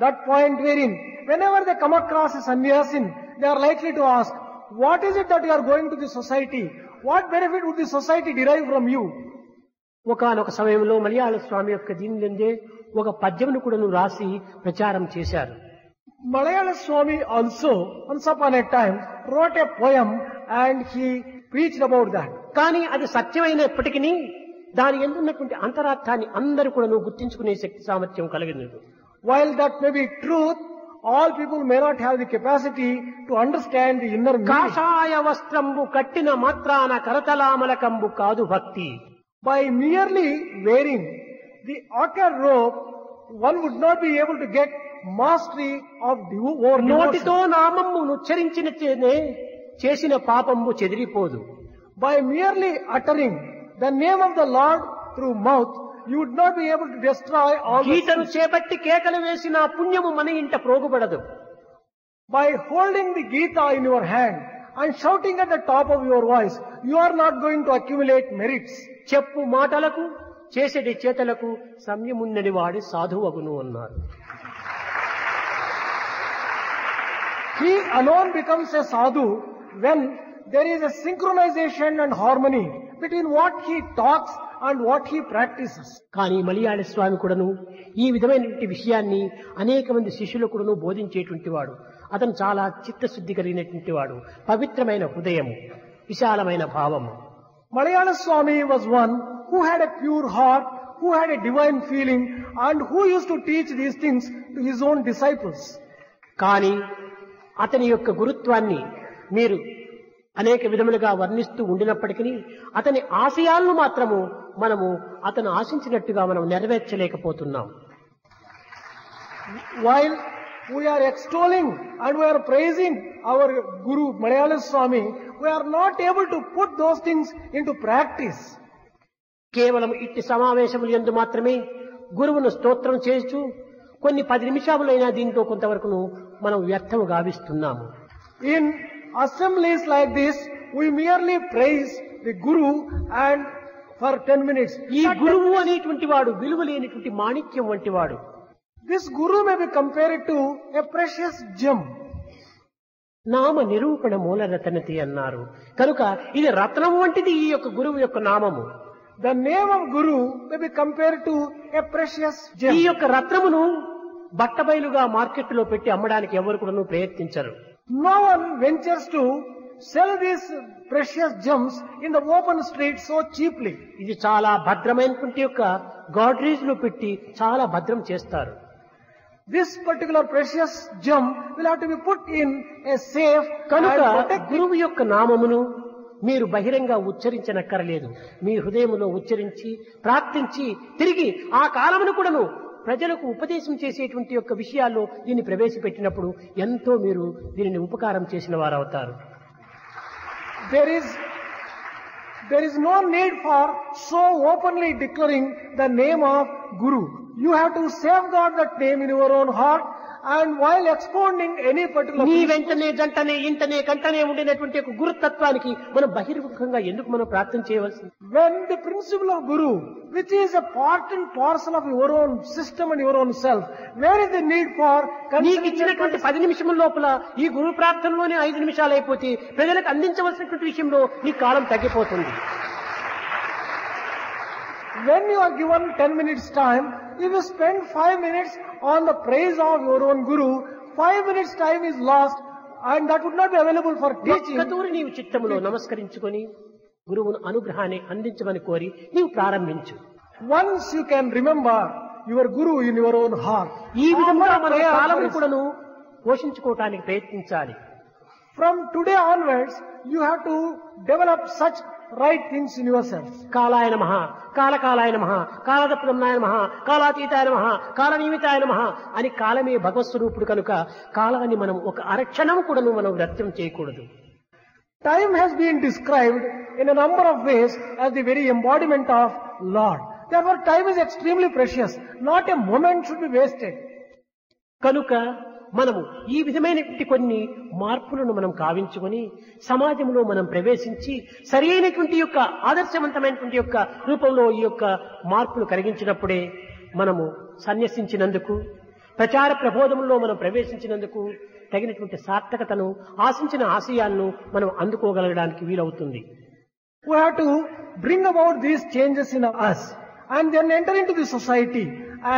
B: that point wherein whenever they come across a sannyasin, they are likely to ask, what is it that you are going to the society? What benefit would the society derive from you?
A: ఒకానొక సమయంలో మలయాళ స్వామి యొక్క దీనిలోనే ఒక పద్యమును కూడాను రాసి ప్రచారం చేశారు.
B: Malayala Swami also, once upon a time, wrote a poem and he preached about that.
A: కానీ అది సత్యమైనప్పటికీ దాని యందు ఉన్నటువంటి అంతరార్థాన్ని అందరూ కూడా గుర్తించుకునే శక్తి సామర్థ్యం కలిగినది.
B: While that may be truth, all people may not have the capacity to understand the inner meaning.
A: కాషాయ వస్త్రంబు కట్టిన మాత్రాన కరతలామలకంబు కాదు భక్తి.
B: By merely wearing the ochre robe, one would not be able to get mastery of
A: నోటితో
B: devotion.
A: నామమును ఉచ్చరించిననే చేసిన పాపంబు చెదిరిపోదు.
B: By merely uttering the name of the Lord through mouth, you would not be able to destroy all the
A: గీతను
B: sins.
A: చేపట్టి కేకలు వేసిన పుణ్యము మన ఇంట ప్రోగుపడదు.
B: By holding the Gita in your hand and shouting at the top of your voice, you are not going to accumulate merits.
A: చెప్పు మాటలకు చేసేటి చేతలకు సంయమున్నని వాడి సాధువగును అన్నారు.
B: He alone becomes a sadhu when there is a synchronization and harmony between what he talks and what he practices.
A: కానీ మలయాళ స్వామి కూడాను ఈ విధమైనటువంటి విషయాన్ని అనేక మంది శిష్యులకు కూడాను బోధించేటువంటి వాడు. అతను చాలా చిత్తశుద్ధి కలిగినటువంటి వాడు, పవిత్రమైన హృదయము, విశాలమైన భావము.
B: Malayala Swami was one who had a pure heart, who had a divine feeling, and who used to teach these things to his own disciples.
A: కానీ అతని యొక్క గురుత్వాన్ని మీరు అనేక విధములుగా వర్ణిస్తూ ఉండినప్పటికీ అతని ఆశయాలను మాత్రము మనము అతను ఆశించినట్టుగా మనం నెరవేర్చలేకపోతున్నాం.
B: While we are extolling and we are praising our Guru Malayala Swami, we are not able to put those things into practice.
A: కేవలం ఇట్టి సమావేశములు యందు మాత్రమే గురువును స్తోత్రం చేస్తూ కొన్ని 10 నిమిషాలైనా దీంట్లో కొంతవరకును మనం వ్యర్థము గావిస్తున్నాము.
B: In assemblies like this, we merely praise the Guru and for 10 minutes.
A: ఈ గురువు అనేటువంటి వాడు విలువ లేనటువంటి మాణిక్యం వంటి వాడు.
B: This Guru may be compared to a precious gem.
A: నామ నిరూపణ మూల రతనతి అన్నారు. కనుక ఇది రత్నం వంటిది ఈ యొక్క గురువు యొక్క నామము.
B: The name of Guru may be compared to a precious
A: ఈ
B: gem.
A: యొక్క రత్నమును బట్టబయలుగా మార్కెట్లో పెట్టి అమ్మడానికి ఎవరు కూడా ప్రయత్నించరు.
B: No one ventures to sell these precious gems in the open street so cheaply.
A: ఇది చాలా భద్రమైనటువంటి యొక్క గాడ్రేజ్ లో పెట్టి చాలా భద్రం చేస్తారు.
B: This particular precious gem will have to be put in a safe
A: కనుక
B: and protected.
A: గురువు యొక్క నామమును మీరు బహిరంగ ఉచ్చరించనక్కరలేదు. మీ హృదయములో ఉచ్చరించి ప్రార్థించి తిరిగి ఆ కాలమును కూడాను ప్రజలకు ఉపదేశం చేసేటువంటి యొక్క విషయాల్లో దీన్ని ప్రవేశపెట్టినప్పుడు ఎంతో మీరు దీనిని ఉపకారం చేసిన వారు అవుతారు.
B: There is no need for so openly declaring the name of Guru. You have to safeguard that name in your own heart, and while expounding any particular
A: నీ
B: principle,
A: వెంటనే జంటనే ఇంటనే కంటనే ఉండినటువంటి ఒక గురుతత్వానికి మనం బహిర్ముఖంగా ఎందుకు మనం ప్రార్థన చేయవలసింది?
B: when the principle of Guru, which is a part and parcel of your own system and your own self, where is the need for
A: నీకు
B: considering
A: ఇచ్చినటువంటి 10 నిమిషముల లోపల ఈ గురు ప్రార్థనలోనే 5 నిమిషాలు అయిపోతే ప్రజలకు అందించవలసినటువంటి విషయంలో నీ కాలం తగ్గిపోతుంది.
B: when you are given 10 minutes time, if you spend 5 minutes on the praise of your own Guru, 5 minutes time is lost, and that would not be available for teaching.
A: ఒక్కతూరి నీవు చిత్తములో నమస్కరించుకొని గురువును అనుగ్రహాన్ని అందించమని కోరి నీవు ప్రారంభించు.
B: Once you can remember your Guru in your own heart,
A: ఈ విధంగా మన
B: prayer
A: కాలమును
B: is-
A: కూడాను పోషించుకోవటానికి ప్రయత్నించాలి.
B: from today onwards, you have to develop such right things in yourself.
A: కాలాయ నమః, కాలకాలాయ నమః, కాలదప్రదమ్నాయ నమః, కాలాతీతాయ నమః, కాలనియమితాయ నమః అని కాలమే భగవత్స్వరూపుడు కనుక కాలాన్ని మనం ఒక అరక్షణం కూడాను మనం వ్యర్థం చేయకూడదు.
B: Time has been described in a number of ways as the very embodiment of Lord. Therefore, time is extremely precious. Not a moment should be wasted.
A: కనుక మనము ఈ విధమైనటువంటి కొన్ని మార్పులను మనం కావించుకొని సమాజంలో మనం ప్రవేశించి సరి అయినటువంటి యొక్క ఆదర్శవంతమైనటువంటి యొక్క రూపంలో ఈ యొక్క మార్పులు కలిగించినప్పుడే మనము సన్యసించినందుకు ప్రచార ప్రబోధంలో మనం ప్రవేశించినందుకు తగినటువంటి సార్థకతను ఆశించిన ఆశయాలను మనం అందుకోగలగడానికి వీలవుతుంది.
B: We have to bring about these changes in us and then enter into the society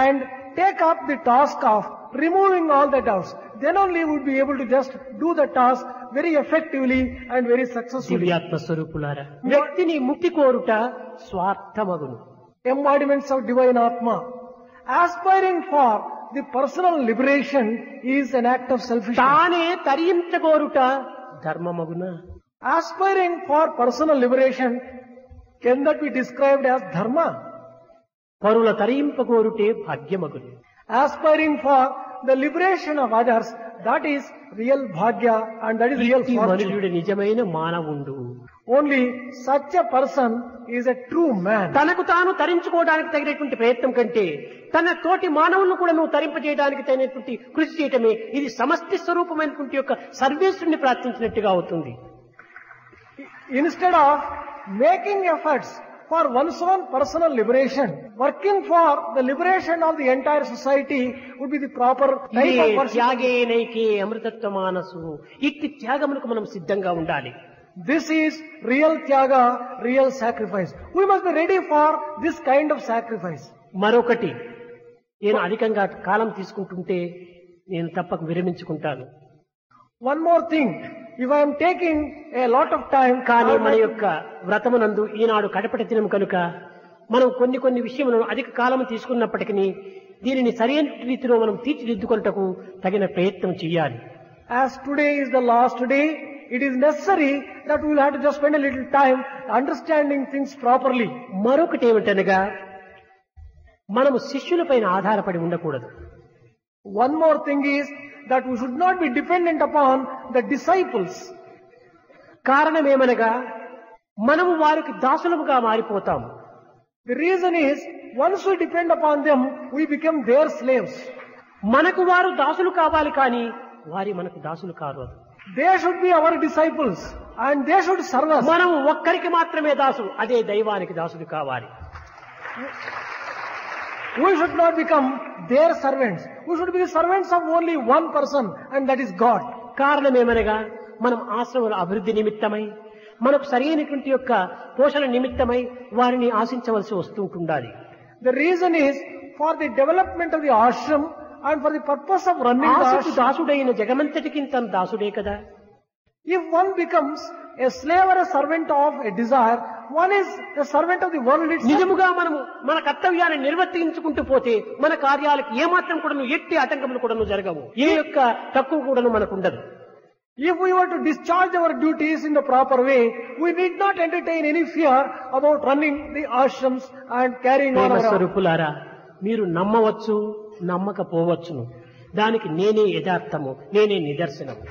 B: and take up the task of removing all the doubts. Then only we would be able to just do the task very effectively and very successfully.
A: దివ్యాత్మ స్వరూపులారా, వ్యక్తిని ముక్తి కోరుట స్వార్థమగును.
B: Embodiments of divine Atma. Aspiring for the personal liberation is an act of selfishness.
A: తానే తరించగోరుట ధర్మమగున.
B: Aspiring for personal liberation, can that be described as dharma?
A: పరుల తరింపగోరుటే భాగ్యమగును.
B: Aspiring for the liberation of others, that is real bhagya and that is real
A: ఈ
B: fortune.
A: మనుష్యుడు నిజమైన మానవుండు.
B: Only such a person is a true man.
A: తనకు తాను తరించుకోవడానికి తగినటువంటి ప్రయత్నం కంటే తన తోటి మానవులను కూడా నువ్వు తరింపజేయడానికి తగినటువంటి కృషి చేయటమే ఇది సమష్టి స్వరూపమైనటువంటి యొక్క సర్వేశ్వరుని ప్రార్థించినట్టుగా అవుతుంది.
B: Instead of making efforts for one's own personal liberation, working for the liberation of the entire society would be the proper type of worship.
A: త్యాగేనైకే అమృతత్వ మానసు. ఇట్టి త్యాగములకు మనం సిద్ధంగా ఉండాలి.
B: This is real tyaga, real sacrifice. We must be ready for this kind of sacrifice.
A: మరొకటి, నేను అధికంగా కాలం తీసుకుంటుంటే నేను తప్పక విరమించుకుంటాను.
B: One more thing, if I am taking a lot of time,
A: కానీ మన యొక్క వ్రతమునందు ఈనాడు కడపటి దినం కనుక మనం కొన్ని విషయములను అధిక కాలం తీసుకున్నప్పటికీ దీనిని సరైన రీతిలో మనం తీర్చిదిద్దుకొనుటకు తగిన ప్రయత్నం చేయాలి.
B: as today is the last day, it is necessary that we will have to just spend a little time understanding things properly.
A: మరొకటి ఏమిటనగా మనము శిష్యులపైన ఆధారపడి ఉండకూడదు.
B: One more thing is that we should not be dependent upon the disciples.
A: కారణమేమనగా మనము వారికి దాసులముగా మారిపోతాం.
B: The reason is, once we depend upon them, we become their slaves.
A: మనకు వారు దాసులు కావాలి కానీ వారి మనకు దాసులు car.
B: They should be our disciples and they should serve us.
A: మనం ఒక్కరికి మాత్రమే దాసులు, అదే దైవానికి దాసులు కావాలి.
B: We should not become their servants. We should be the servants of only one person, and that is God.
A: కారణమేమనగా మనం ఆశ్రమాల అభివృద్ధి నిమిత్తమై మనకు సరైనటువంటి యొక్క పోషణ నిమిత్తమై వారిని ఆశించవలసి వస్తుంటుండాలి.
B: The reason is for the development of the ashram and for the purpose of running the
A: ఆశకు
B: ashram.
A: దాసుడైన జగమంతటికి తన దాసుడే కదా.
B: If one becomes a slave or a servant of a desire, one is a servant of the world itself.
A: నిజముగా మనము మన కర్తవ్యాన్ని నిర్వర్తించుకుంటూ పోతే మన కార్యాలకు ఏమాత్రం కూడాను ఎట్టి ఆటంకములు కూడాను జరగవు. ఏ యొక్క తక్కువ కూడాను మనకు ఉండదు.
B: If we were to discharge our duties in the proper way, we need not entertain any fear about running the ashrams and carrying on
A: Prema
B: our.
A: స్వరూపులారా, మీరు నమ్మవచ్చు, నమ్మకపోవచ్చును. దానికి నేనే యథార్థము, నేనే నిదర్శనము.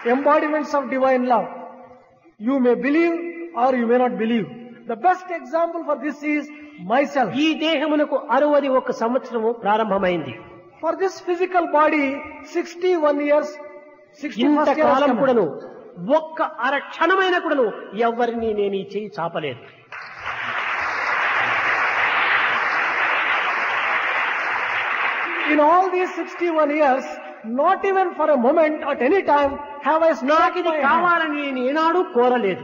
B: Embodiments of divine love. You may believe or you may not believe. The best example for this is myself.
A: ఈ దేహమునకు 61 సంవత్సరము ప్రారంభమైంది.
B: For this physical body, 61 years, 61st year has
A: ఇంతకాలం
B: come.
A: కూడాను ఒక్క అర క్షణమైన కూడాను ఎవరిని నేను ఈ చేయి చాపలేదు.
B: In all these 61 years, not even for a moment at any time have I
A: నాకు
B: struck
A: ఇది
B: my hand.
A: కావాలని నేను ఏనాడు కోరలేదు.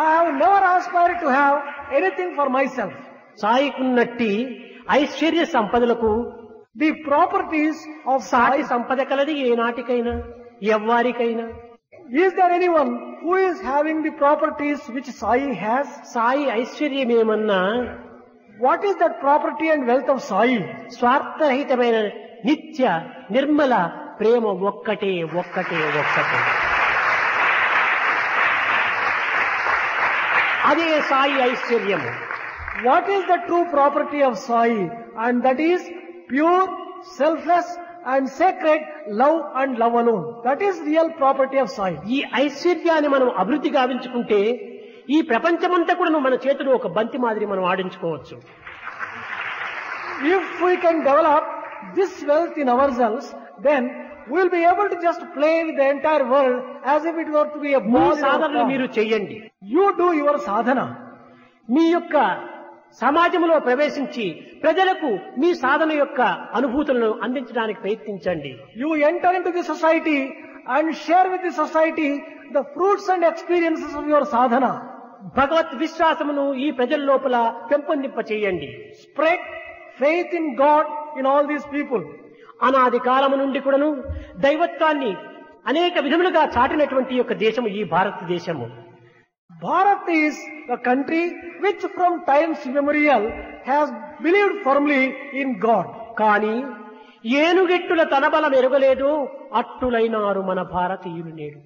B: I have never aspired to have anything for myself.
A: సాయికున్నట్టి Aishwarya సంపదలకు
B: The properties of
A: సాటి
B: Sai.
A: సంపద కలది ఏ నాటికైనా ఎవ్వారికైనా.
B: Is there anyone who is having the properties which Sai has?
A: Sai ఐశ్వర్యమేమన్నా
B: What is that property and wealth of Sai?
A: స్వార్థరహితమైన నిత్య నిర్మల ప్రేమ ఒక్కటే ఒక్కటే ఒక్కటే. అదే సాయి ఐశ్వర్యము.
B: What is the true property of Sai? And that is pure, selfless and sacred love and love alone. That is real property of Sai.
A: ఈ ఐశ్వర్యాన్ని మనం అభివృద్ధి గావించుకుంటే ఈ ప్రపంచమంతా కూడా మన చేతిలో ఒక బంతి మాదిరి మనం ఆడించుకోవచ్చు.
B: If we can develop this wealth in ourselves, then we will be able to just play with the entire world as if it were to be a
A: me
B: ball. in our
A: సాధనలు
B: palm.
A: మీరు చెయ్యండి.
B: You do your sadhana.
A: మీ యొక్క సమాజంలో ప్రవేశించి ప్రజలకు మీ సాధన యొక్క అనుభూతులను అందించడానికి ప్రయత్నించండి.
B: You enter into the society and share with the society the fruits and experiences of your sadhana.
A: భగవత్ విశ్వాసమును ఈ ప్రజల లోపల పెంపొందింప చేయండి.
B: Spread faith in God in all these people.
A: అనాది కాలము నుండి కూడాను దైవత్వాన్ని అనేక విధములుగా చాటినటువంటి యొక్క దేశము ఈ భారతదేశము.
B: Bharat is a country which from times immemorial has believed firmly in God.
A: కానీ ఏనుగెట్టుల తన బలం ఎరుగలేదు, అట్టులైనారు మన భారతీయులు నేడు.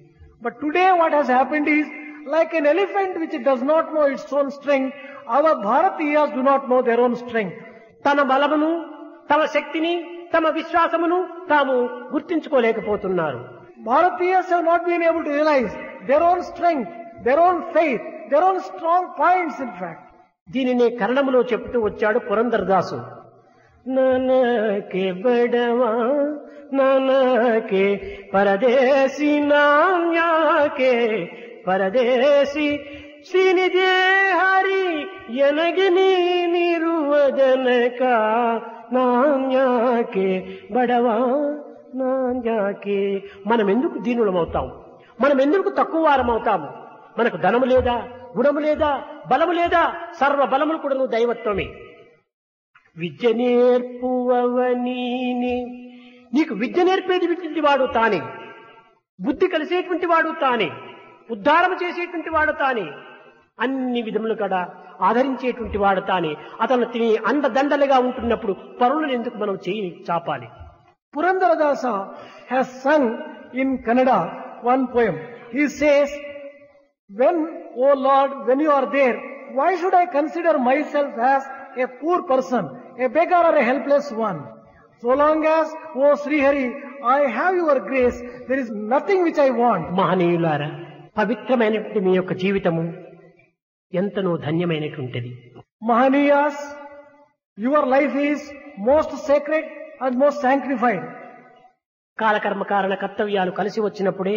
B: But today what has happened is, like an elephant which does not know its own strength, our Bharatiyas do not know their own strength.
A: తన బలమును, తమ శక్తిని, తమ విశ్వాసమును తాము గుర్తించుకోలేకపోతున్నారు.
B: Bharatiyas have not been able to realize their own strength, their own faith, their own strong points in fact.
A: దీనిని కన్నడములో చెప్తూ వచ్చాడు పురందరదాసు. నానకే బడవా నానకే పరదేశీ నాన్యాకే పరదేశీ శ్రీనిధే హరి ఎనగని నిరువదనక నాన్యాకే బడవా నాన్యాకే. మనం ఎందుకు దీనులమవుతాం? మనం ఎందుకు తక్కువ వారమవుతాము? మనకు ధనము లేదా, గుణము లేదా, బలము లేదా? సర్వ బలములు కూడా దైవత్వమే. విద్య నేర్పువని నీకు విద్య నేర్పేటువంటి వాడు తానే, బుద్ధి కలిసేటువంటి వాడు తానే, ఉద్ధారం చేసేటువంటి వాడు తానే, అన్ని విధములు కూడా ఆదరించేటువంటి వాడు తానే. అతను తిని అండదండలుగా ఉంటున్నప్పుడు పరులను ఎందుకు మనం చేయి చాపాలి?
B: Purandaradasa has sung in Kannada one poem. He says, when, O Lord, when you are there, why should I consider myself as a poor person, a beggar or a helpless one? So long as, O Sri Hari, I have your grace, there is nothing which I want.
A: మహనీయులారా, పవిత్రమైనటువంటి మీ యొక్క జీవితము ఎంతనో ధన్యమైనటువంటిది.
B: Mahaniyas, your life is most sacred and most sanctified.
A: కాలకర్మ కారణ కర్తవ్యాలు కలిసి వచ్చినప్పుడే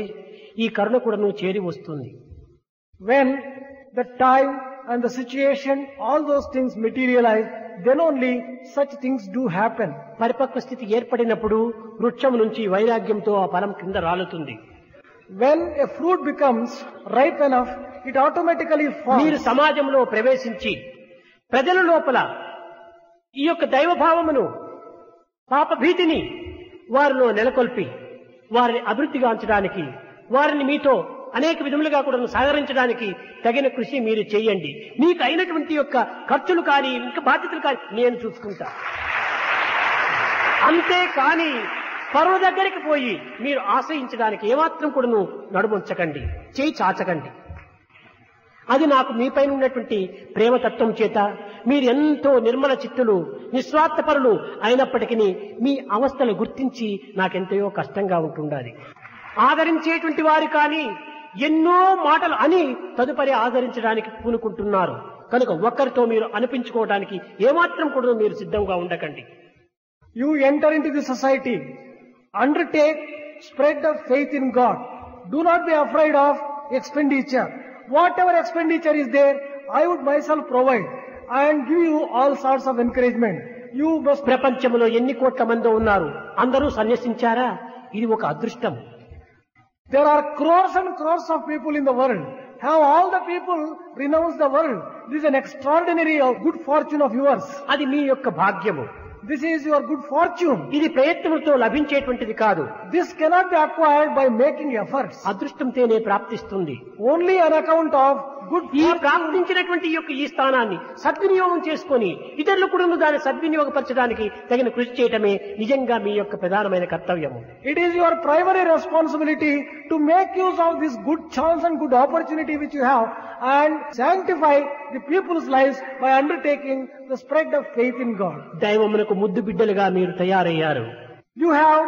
A: ఈ కరుణ కూడా నువ్వు చేరి వస్తుంది.
B: When the time and the situation, all those things materialize, then only such things do happen.
A: పరిపక్వ స్థితి ఏర్పడినప్పుడు వృక్షం నుంచి వైరాగ్యంతో ఆ ఫలం కింద రాలుతుంది.
B: When a fruit becomes ripe enough, it automatically
A: మీరు
B: falls.
A: సమాజంలో ప్రవేశించి ప్రజల లోపల ఈ యొక్క దైవభావమును, పాపభీతిని వారిలో నెలకొల్పి వారిని అభివృద్ధిగాంచడానికి, వారిని మీతో అనేక విధములుగా కూడా సహకరించడానికి తగిన కృషి మీరు చేయండి. మీకు అయినటువంటి యొక్క ఖర్చులు కానీ ఇంకా బాధ్యతలు కానీ నేను చూసుకుంటా. అంతేకాని పరువు దగ్గరికి పోయి మీరు ఆశ్రయించడానికి ఏమాత్రం కూడా నడుముంచకండి, చేయి చాచకండి. అది నాకు మీపైన ఉన్నటువంటి ప్రేమతత్వం చేత మీరు ఎంతో నిర్మల చిత్తులు, నిస్వార్థపరులు అయినప్పటికీ మీ అవస్థలు గుర్తించి నాకెంతో కష్టంగా ఉంటుండాలి. ఆదరించేటువంటి వారు కానీ ఎన్నో మాటలు అని తదుపరి ఆదరించడానికి పూనుకుంటున్నారు. కనుక ఒక్కరితో మీరు అనిపించుకోవడానికి ఏమాత్రం కూడా మీరు సిద్ధంగా ఉండకండి.
B: You enter into the society, undertake spread of faith in God. Do not be afraid of expenditure. Whatever expenditure is there, I would myself provide and give you all sorts of encouragement. You must.
A: ప్రపంచంలో ఎన్ని కోట్ల మంది ఉన్నారు? అందరూ సన్యసించారా? ఇది ఒక అదృష్టం.
B: There are crores and crores of people in the world. Have all the people renounced the world? This is an extraordinary good fortune of yours.
A: అది మీ యొక్క భాగ్యము.
B: This is your good fortune.
A: ఇది ప్రయత్నంతో లభించేటువంటిది కాదు.
B: This cannot be acquired by making efforts.
A: అదృష్టంతోనే ప్రాప్తిస్తుంది.
B: Only on account of good
A: ఈ
B: fortune.
A: ప్రాప్తించినటువంటి యొక్క ఈ స్థానాన్ని సద్వినియోగం చేసుకొని ఇతరులు కూడా దాన్ని సద్వినియోగపరచడానికి తగిన కృషి చేయటమే నిజంగా మీ యొక్క ప్రధానమైన కర్తవ్యము.
B: It is your primary responsibility to make use of this good chance and good opportunity which you have and sanctify the people's lives by undertaking the spread of faith in God.
A: దైవమునకు ముద్దు బిడ్డలుగా మీరు తయారయ్యారు.
B: You have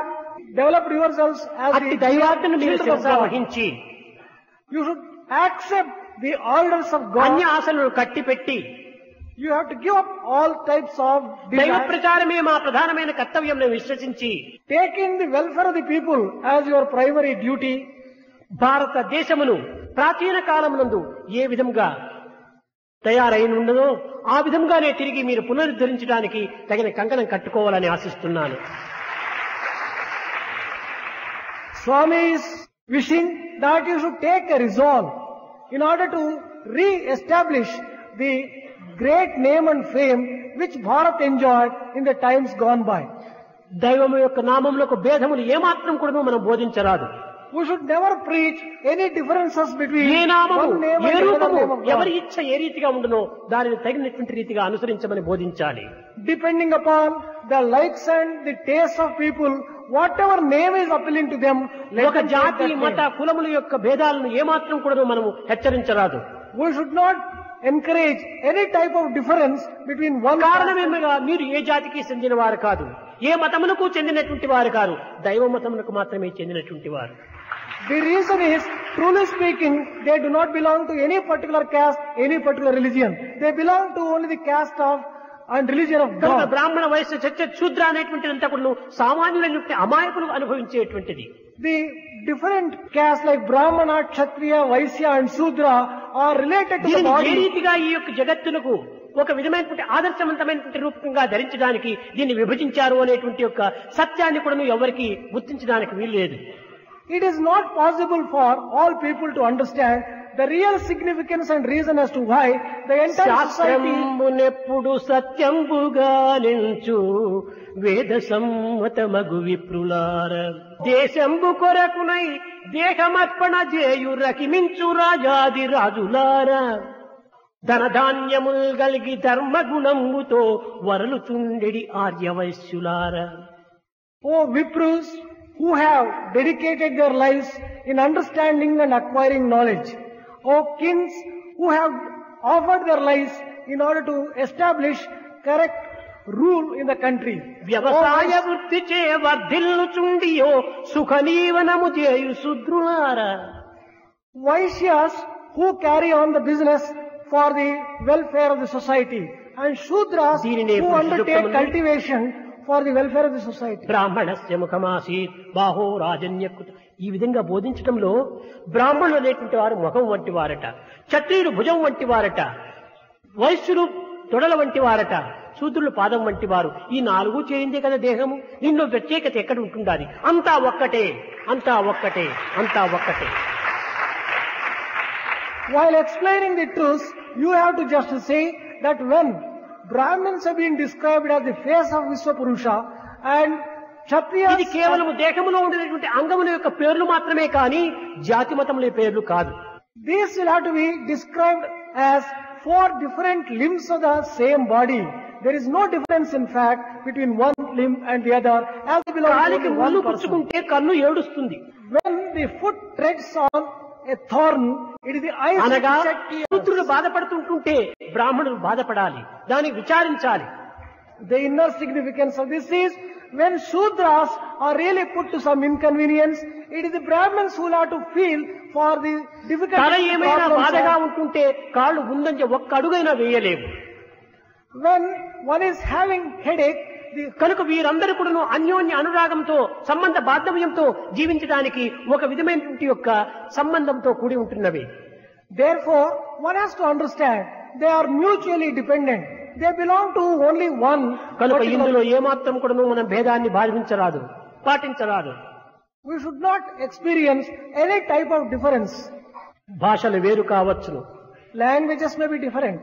B: developed yourselves as
A: అట్టి
B: the
A: దైవాజ్ఞను మీరు
B: children of
A: శిరసా
B: God.
A: వహించి
B: You should accept the orders of
A: అన్య
B: God.
A: ఆశలను కట్టిపెట్టి
B: You have to give up all types of
A: దైవ
B: desires.
A: ప్రచారమే మా ప్రధానమైన కర్తవ్యం విశ్వసించి
B: Taking the welfare of the people as your primary duty.
A: భారతదేశమును ప్రాచీన కాలమునందు ఏ విధంగా తయారైనున్నదో ఆ విధంగానే తిరిగి మీరు పునరుద్ధరించడానికి తగిన కంకణం కట్టుకోవాలని ఆశిస్తున్నాను.
B: Swami is wishing that you should take a resolve in order to re-establish the great name and fame which Bharat enjoyed in the times gone by.
A: దైవము యొక్క నామములకు భేదములు ఏమాత్రం కూడా మనం బోధించరాదు.
B: We should never preach any differences between
A: ఏ నామము
B: one name
A: A
B: and another
A: రూపము
B: name of God.
A: ఎవరి ఇచ్చ ఏ రీతిగా ఉండునో దానిని తగినటువంటి రీతిగా అనుసరించమని బోధించాలి.
B: Depending upon the likes and the taste of people, whatever name is appealing to them, let
A: ఒక
B: them take
A: జాతి
B: that
A: మత
B: name.
A: కులముల యొక్క భేదాలను ఏమాత్రం కూడా మనము హెచ్చరించరాదు.
B: We should not encourage any type of difference between one
A: కారణమేమగా మీరు ఏ జాతికి చెందిన వారు కాదు, ఏ మతమునకు చెందినటువంటి వారు కాదు, దైవ మతమునకు మాత్రమే చెందినటువంటి వారు.
B: The reason is, truly speaking, they do not belong to any particular caste, any particular religion. They belong to only the caste of and religion of
A: కనుక
B: God.
A: బ్రాహ్మణ వైశ్య చర్చ శూద్ర అనేటువంటిది అంతా కూడా సామాన్యులైనటువంటి అమాయకులు అనుభవించేటువంటిది.
B: The different castes like Brahmana, Kshatriya, Vaisya and Sudra are related to the
A: దీనిని ఏ
B: body.
A: రీతిగా ఈ యొక్క జగత్తునకు ఒక విధమైనటువంటి ఆదర్శవంతమైనటువంటి రూపంగా ధరించడానికి దీన్ని విభజించారు అనేటువంటి యొక్క సత్యాన్ని కూడా ఎవరికి గుర్తించడానికి వీల్లేదు.
B: It is not possible for all people to understand the real significance and reason as to why the entire society.
A: శాస్త్రమునెప్పుడు సత్యంబుగా నించు వేద సమ్మతమగు విప్రులార దేశంబు కొరకునై దేహమర్పణ చేయు రకిమించు రాజాది రాజులార ధనధాన్యముల్ గలిగి ధర్మగుణంబుతో వరలుచుండెడి ఆర్యవైశ్యులార.
B: Oh, Viprus who have dedicated their lives in understanding and acquiring knowledge. Oh, kings who have offered their lives in order to establish correct rule in the country.
A: వ్యవసాయ వృత్తి చే వర్ధిల్లుచుండియో సుఖనీవనము చేయు శూద్రులార.
B: Vaishyas who carry on the business for the welfare of the society, and Shudras
A: దీనినే
B: who undertake
A: పురుషోత్తములు
B: cultivation for the welfare of the society.
A: బ్రాహ్మణస్య ముఖమాసీత్ బాహో రాజన్యకృత. ఈ విధంగా బోధించడంలో బ్రాహ్మణులు అనేటువంటి వారు ముఖం వంటి వారట, క్షత్రియులు భుజం వంటి వారట, వైశ్యులు తొడల వంటి వారట, శూద్రులు పాదం వంటి వారు. ఈ నాలుగు చేయిందే కదా దేహము. నిన్ను ప్రత్యేకత ఎక్కడ ఉంటుండాలి? అంతా ఒక్కటే, అంతా ఒక్కటే, అంతా ఒక్కటే.
B: While explaining the truth, you have to just say that when Brahmins have been described as the face of Vishwapurusha and Kshatriyas,
A: ఇది కేవలం దేహములో ఉండేటువంటి అంగముల యొక్క పేర్లు మాత్రమే కానీ జాతి మతముల పేర్లు కాదు.
B: these will have to be described as four different limbs of the same body. There is no difference in fact between one limb and the other, as they belong to
A: కాలికి
B: only
A: ముళ్ళు
B: one person.
A: పుచ్చుకుంటే కన్ను ఏడుస్తుంది.
B: When the foot treads on a thorn, it is the eyes
A: అనగా
B: which shed tears.
A: శూద్రులు బాధపడుతుంటుంటే బ్రాహ్మణులు బాధపడాలి, దానికి విచారించాలి.
B: The inner significance of this is, when Shudras are really put to some inconvenience, it is the Brahmins who will have to feel for the
A: తల
B: difficulties and
A: ఏమైనా బాధగా
B: problems.
A: ఉంటుంటే కాళ్ళు ముందంజ ఒక్క అడుగైనా వేయలేవు.
B: When one is having headache,
A: కనుక వీరందరూ కూడా అన్యోన్య అనురాగంతో సంబంధ బాంధవ్యంతో జీవించడానికి ఒక విధమైనటువంటి యొక్క సంబంధంతో కూడి ఉంటున్నవి.
B: therefore, one has to understand they are mutually dependent. They belong to only one.
A: కనుక
B: particular-
A: ఇందులో ఏమాత్రం కూడా మనం భేదాన్ని భావించరాదు, పాటించరాదు.
B: We should not experience any type of difference.
A: భాషలు వేరు కావచ్చును,
B: Languages may be different.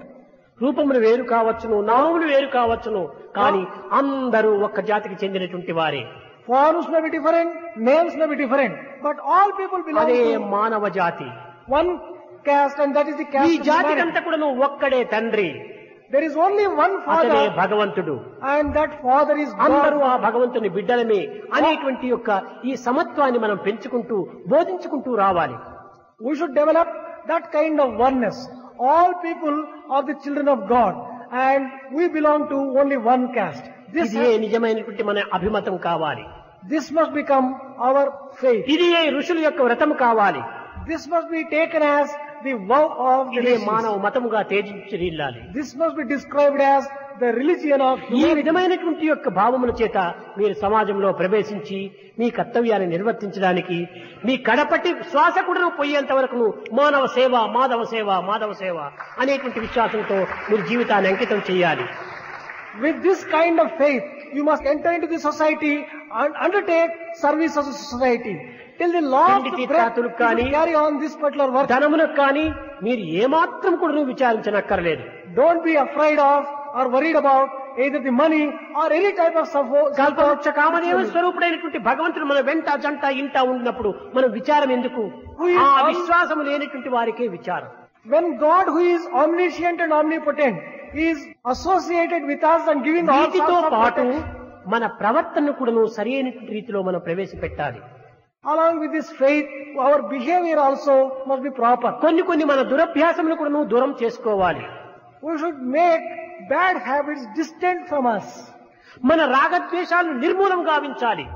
A: రూపములు వేరు కావచ్చును, నామములు వేరు కావచ్చును, కానీ అందరూ ఒక్క జాతికి చెందినటువంటి వారే.
B: Forms may be different, names may be different, but all people belong
A: అదే
B: to
A: మానవ జాతి.
B: one caste, and that is the
A: ఈ
B: caste of
A: జాతికంతా
B: humanity.
A: కూడా ఒక్కడే తండ్రి,
B: There is only one
A: అతనే
B: father,
A: భగవంతుడు.
B: and that father is
A: అందరూ
B: God.
A: ఆ భగవంతుని బిడ్డలమే అనేటువంటి యొక్క ఈ సమత్వాన్ని మనం పెంచుకుంటూ బోధించుకుంటూ రావాలి.
B: We should develop that kind of oneness. All people are the children of God, and we belong to only one caste.
A: ఇదే నిజమైనటువంటి మన అభిమతం కావాలి.
B: This must become our faith.
A: ఇది ఋషుల యొక్క వ్రతం కావాలి.
B: This must be taken as the vow of the
A: ఇదే
B: nations.
A: మానవ మతముగా తేజిల్లాలి.
B: This must be described as the religion of
A: ఈ
B: humanity.
A: విధమైనటువంటి యొక్క భావముల చేత మీరు సమాజంలో ప్రవేశించి మీ కర్తవ్యాన్ని నిర్వర్తించడానికి మీ కడపటి శ్వాస కూడా పోయేంత వరకు మానవ సేవ, మాధవ సేవ, మాధవ సేవ అనేటువంటి విశ్వాసంతో మీరు జీవితాన్ని అంకితం చేయాలి.
B: With this kind of faith, you must enter into the society and undertake service of the society. till the last
A: తిండి
B: breath,
A: తీర్థాతులకు
B: you
A: కానీ
B: should carry on this particular work.
A: ధనమునకు కానీ మీరు ఏమాత్రం కూడా నువ్వు విచారించనక్కర్లేదు.
B: Don't be afraid of or worried about either the money or any type of
A: కల్పవృక్ష కామదేవ స్వరూపుడైనటువంటి భగవంతుడు మన వెంట జంట ఇంట ఉన్నప్పుడు మనం విచారం ఎందుకు? ఆ విశ్వాసం లేనటువంటి వారికే విచారం.
B: When God, who is omniscient and omnipotent, is associated with us and giving all
A: వీటితో
B: sorts of
A: పాటు
B: protection,
A: మన ప్రవర్తనను కూడా సరి అయినటువంటి రీతిలో మనం ప్రవేశపెట్టాలి.
B: along with this faith, our behavior also must be proper.
A: కొన్ని మన దురభ్యాసములు కూడా దూరం చేసుకోవాలి.
B: We should make bad habits distant from us.
A: మన రాగద్వేషాలను నిర్మూలం గావించాలి.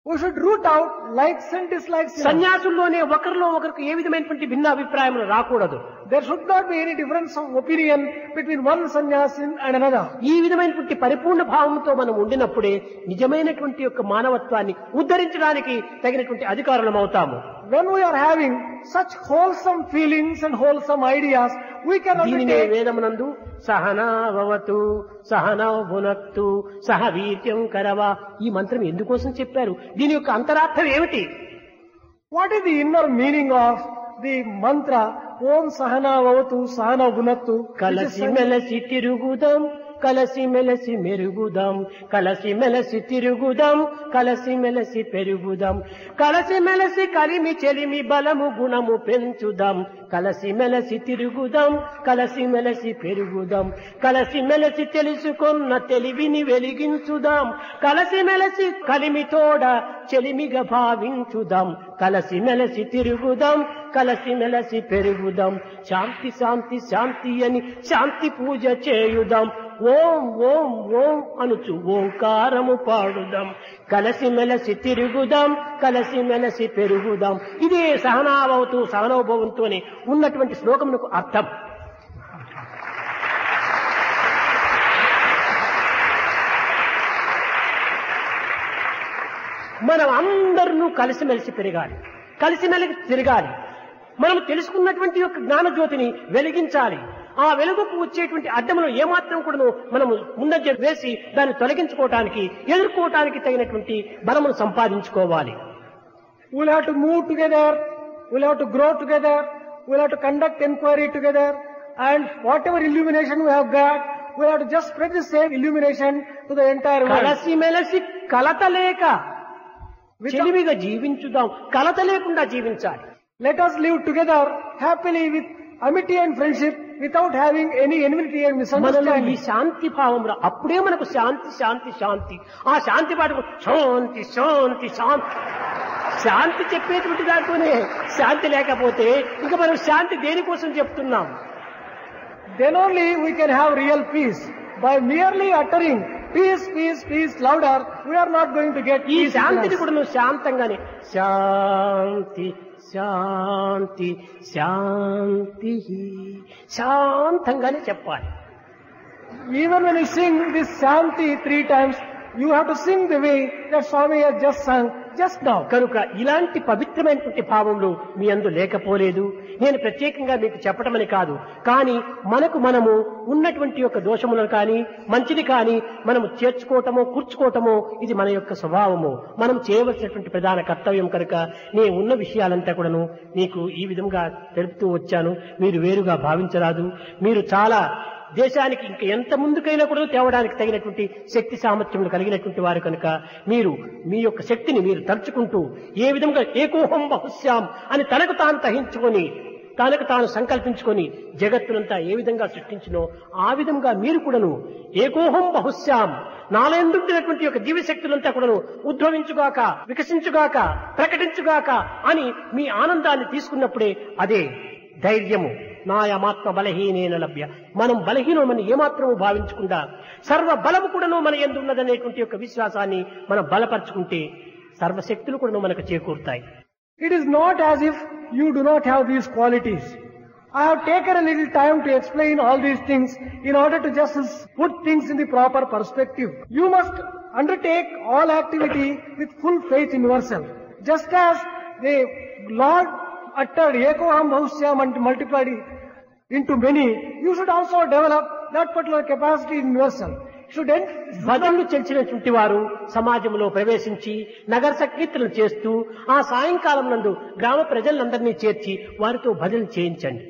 B: We should root out likes and dislikes in us.
A: సన్యాసుల్లోనే ఒకరిలో ఒకరికి ఏ విధమైనటువంటి భిన్న అభిప్రాయములు రాకూడదు.
B: There should not be any difference of opinion between one sannyasin and another.
A: ఈ విధమైనటువంటి పరిపూర్ణ భావంతో మనం ఉండినప్పుడే నిజమైనటువంటి యొక్క మానవత్వాన్ని ఉద్ధరించడానికి తగినటువంటి అధికారులం అవుతాము.
B: When we are having such wholesome feelings and wholesome ideas, we can
A: దీనినే
B: undertake.
A: వేదమునందు సహనావతు సహనౌ భునక్తు సహ వీర్యం కరవా ఈ మంత్రం ఎందుకోసం చెప్పారు? దీని యొక్క అంతరార్థం ఏమిటి?
B: What is the inner meaning of the mantra Om Sahana Vavatu Sahana Bhunattu?
A: కలసి మెలసి తిరుగుదాం కలసి మెలసి మెరుగుదాం కలసి మెలసి తిరుగుదాం కలసి మెలసి పెరుగుదాం కలసి మెలసి కలిమి చెలిమి బలము గుణము పెంచుదాం కలసి మెలసి తిరుగుదాం కలసి మెలసి పెరుగుదాం కలసి మెలసి తెలుసుకున్న తెలివిని వెలిగించుదాం కలసి మెలసి కలిమి తోడ చెలిమిగా భావించుదాం కలసి మెలసి తిరుగుదాం కలసి మెలసి పెరుగుదాం శాంతి శాంతి శాంతి అని శాంతి పూజ చేయుదాం ఓం ఓం ఓం అనుచు ఓంకారము పాడుదాం కలసి మెలసి తిరుగుదాం కలసి మెలసి పెరుగుదాం. ఇదే సహనావతు సహనోభవంతోనే ఉన్నటువంటి శ్లోకమునకు అర్థం. మనం అందరూ కలిసిమెలిసి పెరగాలి, కలిసిమెలిసి తిరగాలి. మనం తెలుసుకున్నటువంటి యొక్క జ్ఞానజ్యోతిని వెలిగించాలి. ఆ వెలుగుకు వచ్చేటువంటి అడ్డమును ఏమాత్రం కూడా మనము ముందంజ వేసి దాన్ని తొలగించుకోవటానికి ఎదుర్కోవటానికి తగినటువంటి బలమును సంపాదించుకోవాలి.
B: We'll have to move together, we'll have to grow together, we'll have to conduct inquiry together, and whatever illumination we have got, we'll have to just spread the same illumination to the entire world.
A: కలిసిమెలిసి కలత లేక చెలిమిగా జీవించుదాం, కలత లేకుండా జీవించాలి.
B: Let us live together happily with amity and friendship without having any enmity and
A: మనలో ఈ
B: misunderstanding.
A: శాంతి భావంలో అప్పుడే మనకు శాంతి శాంతి శాంతి. ఆ శాంతి పాటకు శాంతి శాంతి శాంతి శాంతి చెప్పేటువంటి దాంట్లోనే శాంతి లేకపోతే ఇంకా మనం శాంతి దేనికోసం చెప్తున్నాం?
B: Then only we can have real peace. By merely uttering peace, peace, peace louder, we are not going to get
A: ఈ
B: peace.
A: శాంతిని
B: in us.
A: కూడా నువ్వు శాంతంగానే శాంతి శాంతి శాంతి శాంతంగానే చెప్పాలి.
B: Even when you sing this Shanti 3 times, you have to sing the way that Swami has just sung just now.
A: కనుక ఇలాంటి పవిత్రమైనటువంటి భావంలో మీ అందు లేకపోలేదు. నేను ప్రత్యేకంగా మీకు చెప్పటమని కాదు, కానీ మనము ఉన్నటువంటి యొక్క దోషములను కానీ మంచిని కానీ మనము చేర్చుకోవటమో కూర్చుకోవటమో ఇది మన యొక్క స్వభావము. మనం చేయవలసినటువంటి ప్రధాన కర్తవ్యం కనుక నేను ఉన్న విషయాలంతా కూడాను మీకు ఈ విధంగా తెలుపుతూ వచ్చాను. మీరు వేరుగా భావించరాదు. మీరు చాలా దేశానికి ఇంకా ఎంత ముందుకైనా కూడా తేవడానికి తగినటువంటి శక్తి సామర్థ్యములు కలిగినటువంటి వారు కనుక మీరు మీ యొక్క శక్తిని మీరు తలుచుకుంటూ ఏ విధంగా ఏకోహం బహుశ్యాం అని తనకు తాను తహించుకొని తనకు తాను సంకల్పించుకొని జగత్తునంతా ఏ విధంగా సృష్టించినో ఆ విధంగా మీరు కూడాను ఏకోహం బహుశ్యాం నాలందుంటున్నటువంటి యొక్క దివ్యశక్తులంతా కూడాను ఉద్భవించుగాక, వికసించుగాక, ప్రకటించుగాక అని మీ ఆనందాన్ని తీసుకున్నప్పుడే అదే ధైర్యము. నాయమాత్మ బలహీనేన లభ్య. మనం బలహీనమని ఏమాత్రము భావించకుండా సర్వ బలము కూడాను మన యందు ఉన్నదనేటువంటి యొక్క విశ్వాసాన్ని మనం బలపరుచుకుంటే సర్వశక్తులు కూడా మనకు చేకూరుతాయి.
B: It is not as if you do not have these qualities. I have taken a little time to explain all these things in order to just put things in the proper perspective. You must undertake all activity with full faith in yourself. Just as the Lord uttered Ekoham Bhahusyam and multiplied into many, you should also develop that particular capacity in yourself.
A: భజనలు చెల్చినటువంటి వారు సమాజంలో ప్రవేశించి నగర సంకీర్తనలు చేస్తూ ఆ సాయంకాలం నందు గ్రామ ప్రజలందరినీ చేర్చి వారితో భజనలు చేయించండి.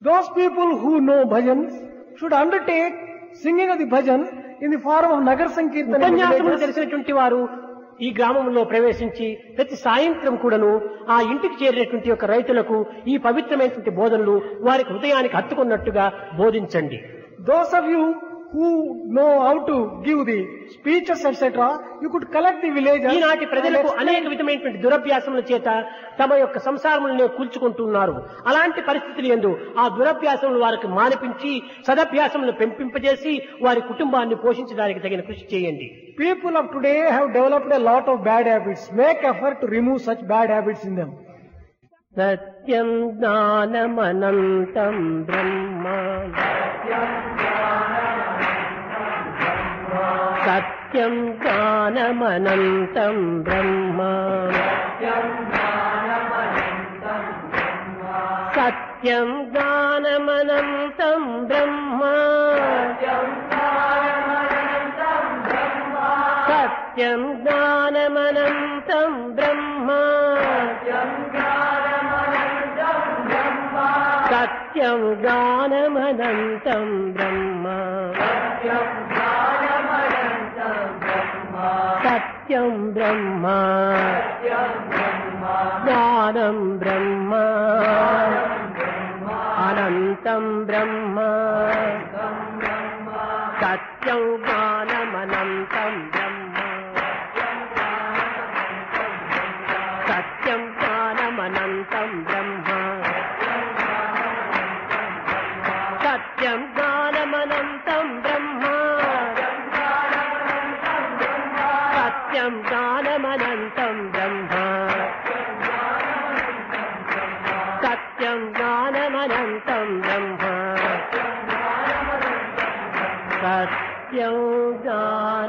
B: Those people who know bhajans should undertake singing of the bhajan in the form of Nagar Sankirtan.
A: ఉపన్యాసములు తెలిసినటువంటి వారు ఈ గ్రామంలో ప్రవేశించి ప్రతి సాయంత్రం కూడాను ఆ ఇంటికి చేరినటువంటి యొక్క రైతులకు ఈ పవిత్రమైనటువంటి బోధనలు వారి హృదయానికి హత్తుకున్నట్టుగా బోధించండి.
B: Those of you who know how to give the speeches etc., you could collect the villagers.
A: ఈనాటి ప్రజలకు అనేక విధమైనటువంటి దురభ్యాసముల చేత తమ యొక్క సంసారములనే కూల్చుకుంటున్నారు. అలాంటి పరిస్థితులు యందు ఆ దురభ్యాసములు వారికి మానిపించి సదభ్యాసములను పెంపింపజేసి వారి కుటుంబాన్ని పోషించడానికి తగిన కృషి చేయండి.
B: People of today have developed a lot of bad habits. Make effort to remove such bad habits in them.
A: సత్యం జ్ఞానమనంతం బ్రహ్మ సత్యం జ్ఞానమనంతం బ్రహ్మ సత్యం జ్ఞానమనంతం బ్రహ్మ సత్యం జ్ఞానమనంతం బ్రహ్మ సత్యం జ్ఞానమనంతం బ్రహ్మ సత్యం బ్రహ్మ జ్ఞానం బ్రహ్మ అనంతం బ్రహ్మ సత్యం జ్ఞానమనంతం బ్రహ్మ సత్యం జ్ఞానమనంతం బ్రహ్మ సత్యం జ్ఞానమనంతం బ్రహ్మ సత్యం జ్ఞానమనంతం బ్రహ్మ సత్యం జ్ఞానమనంతం బ్రహ్మ సత్యం జ్ఞాన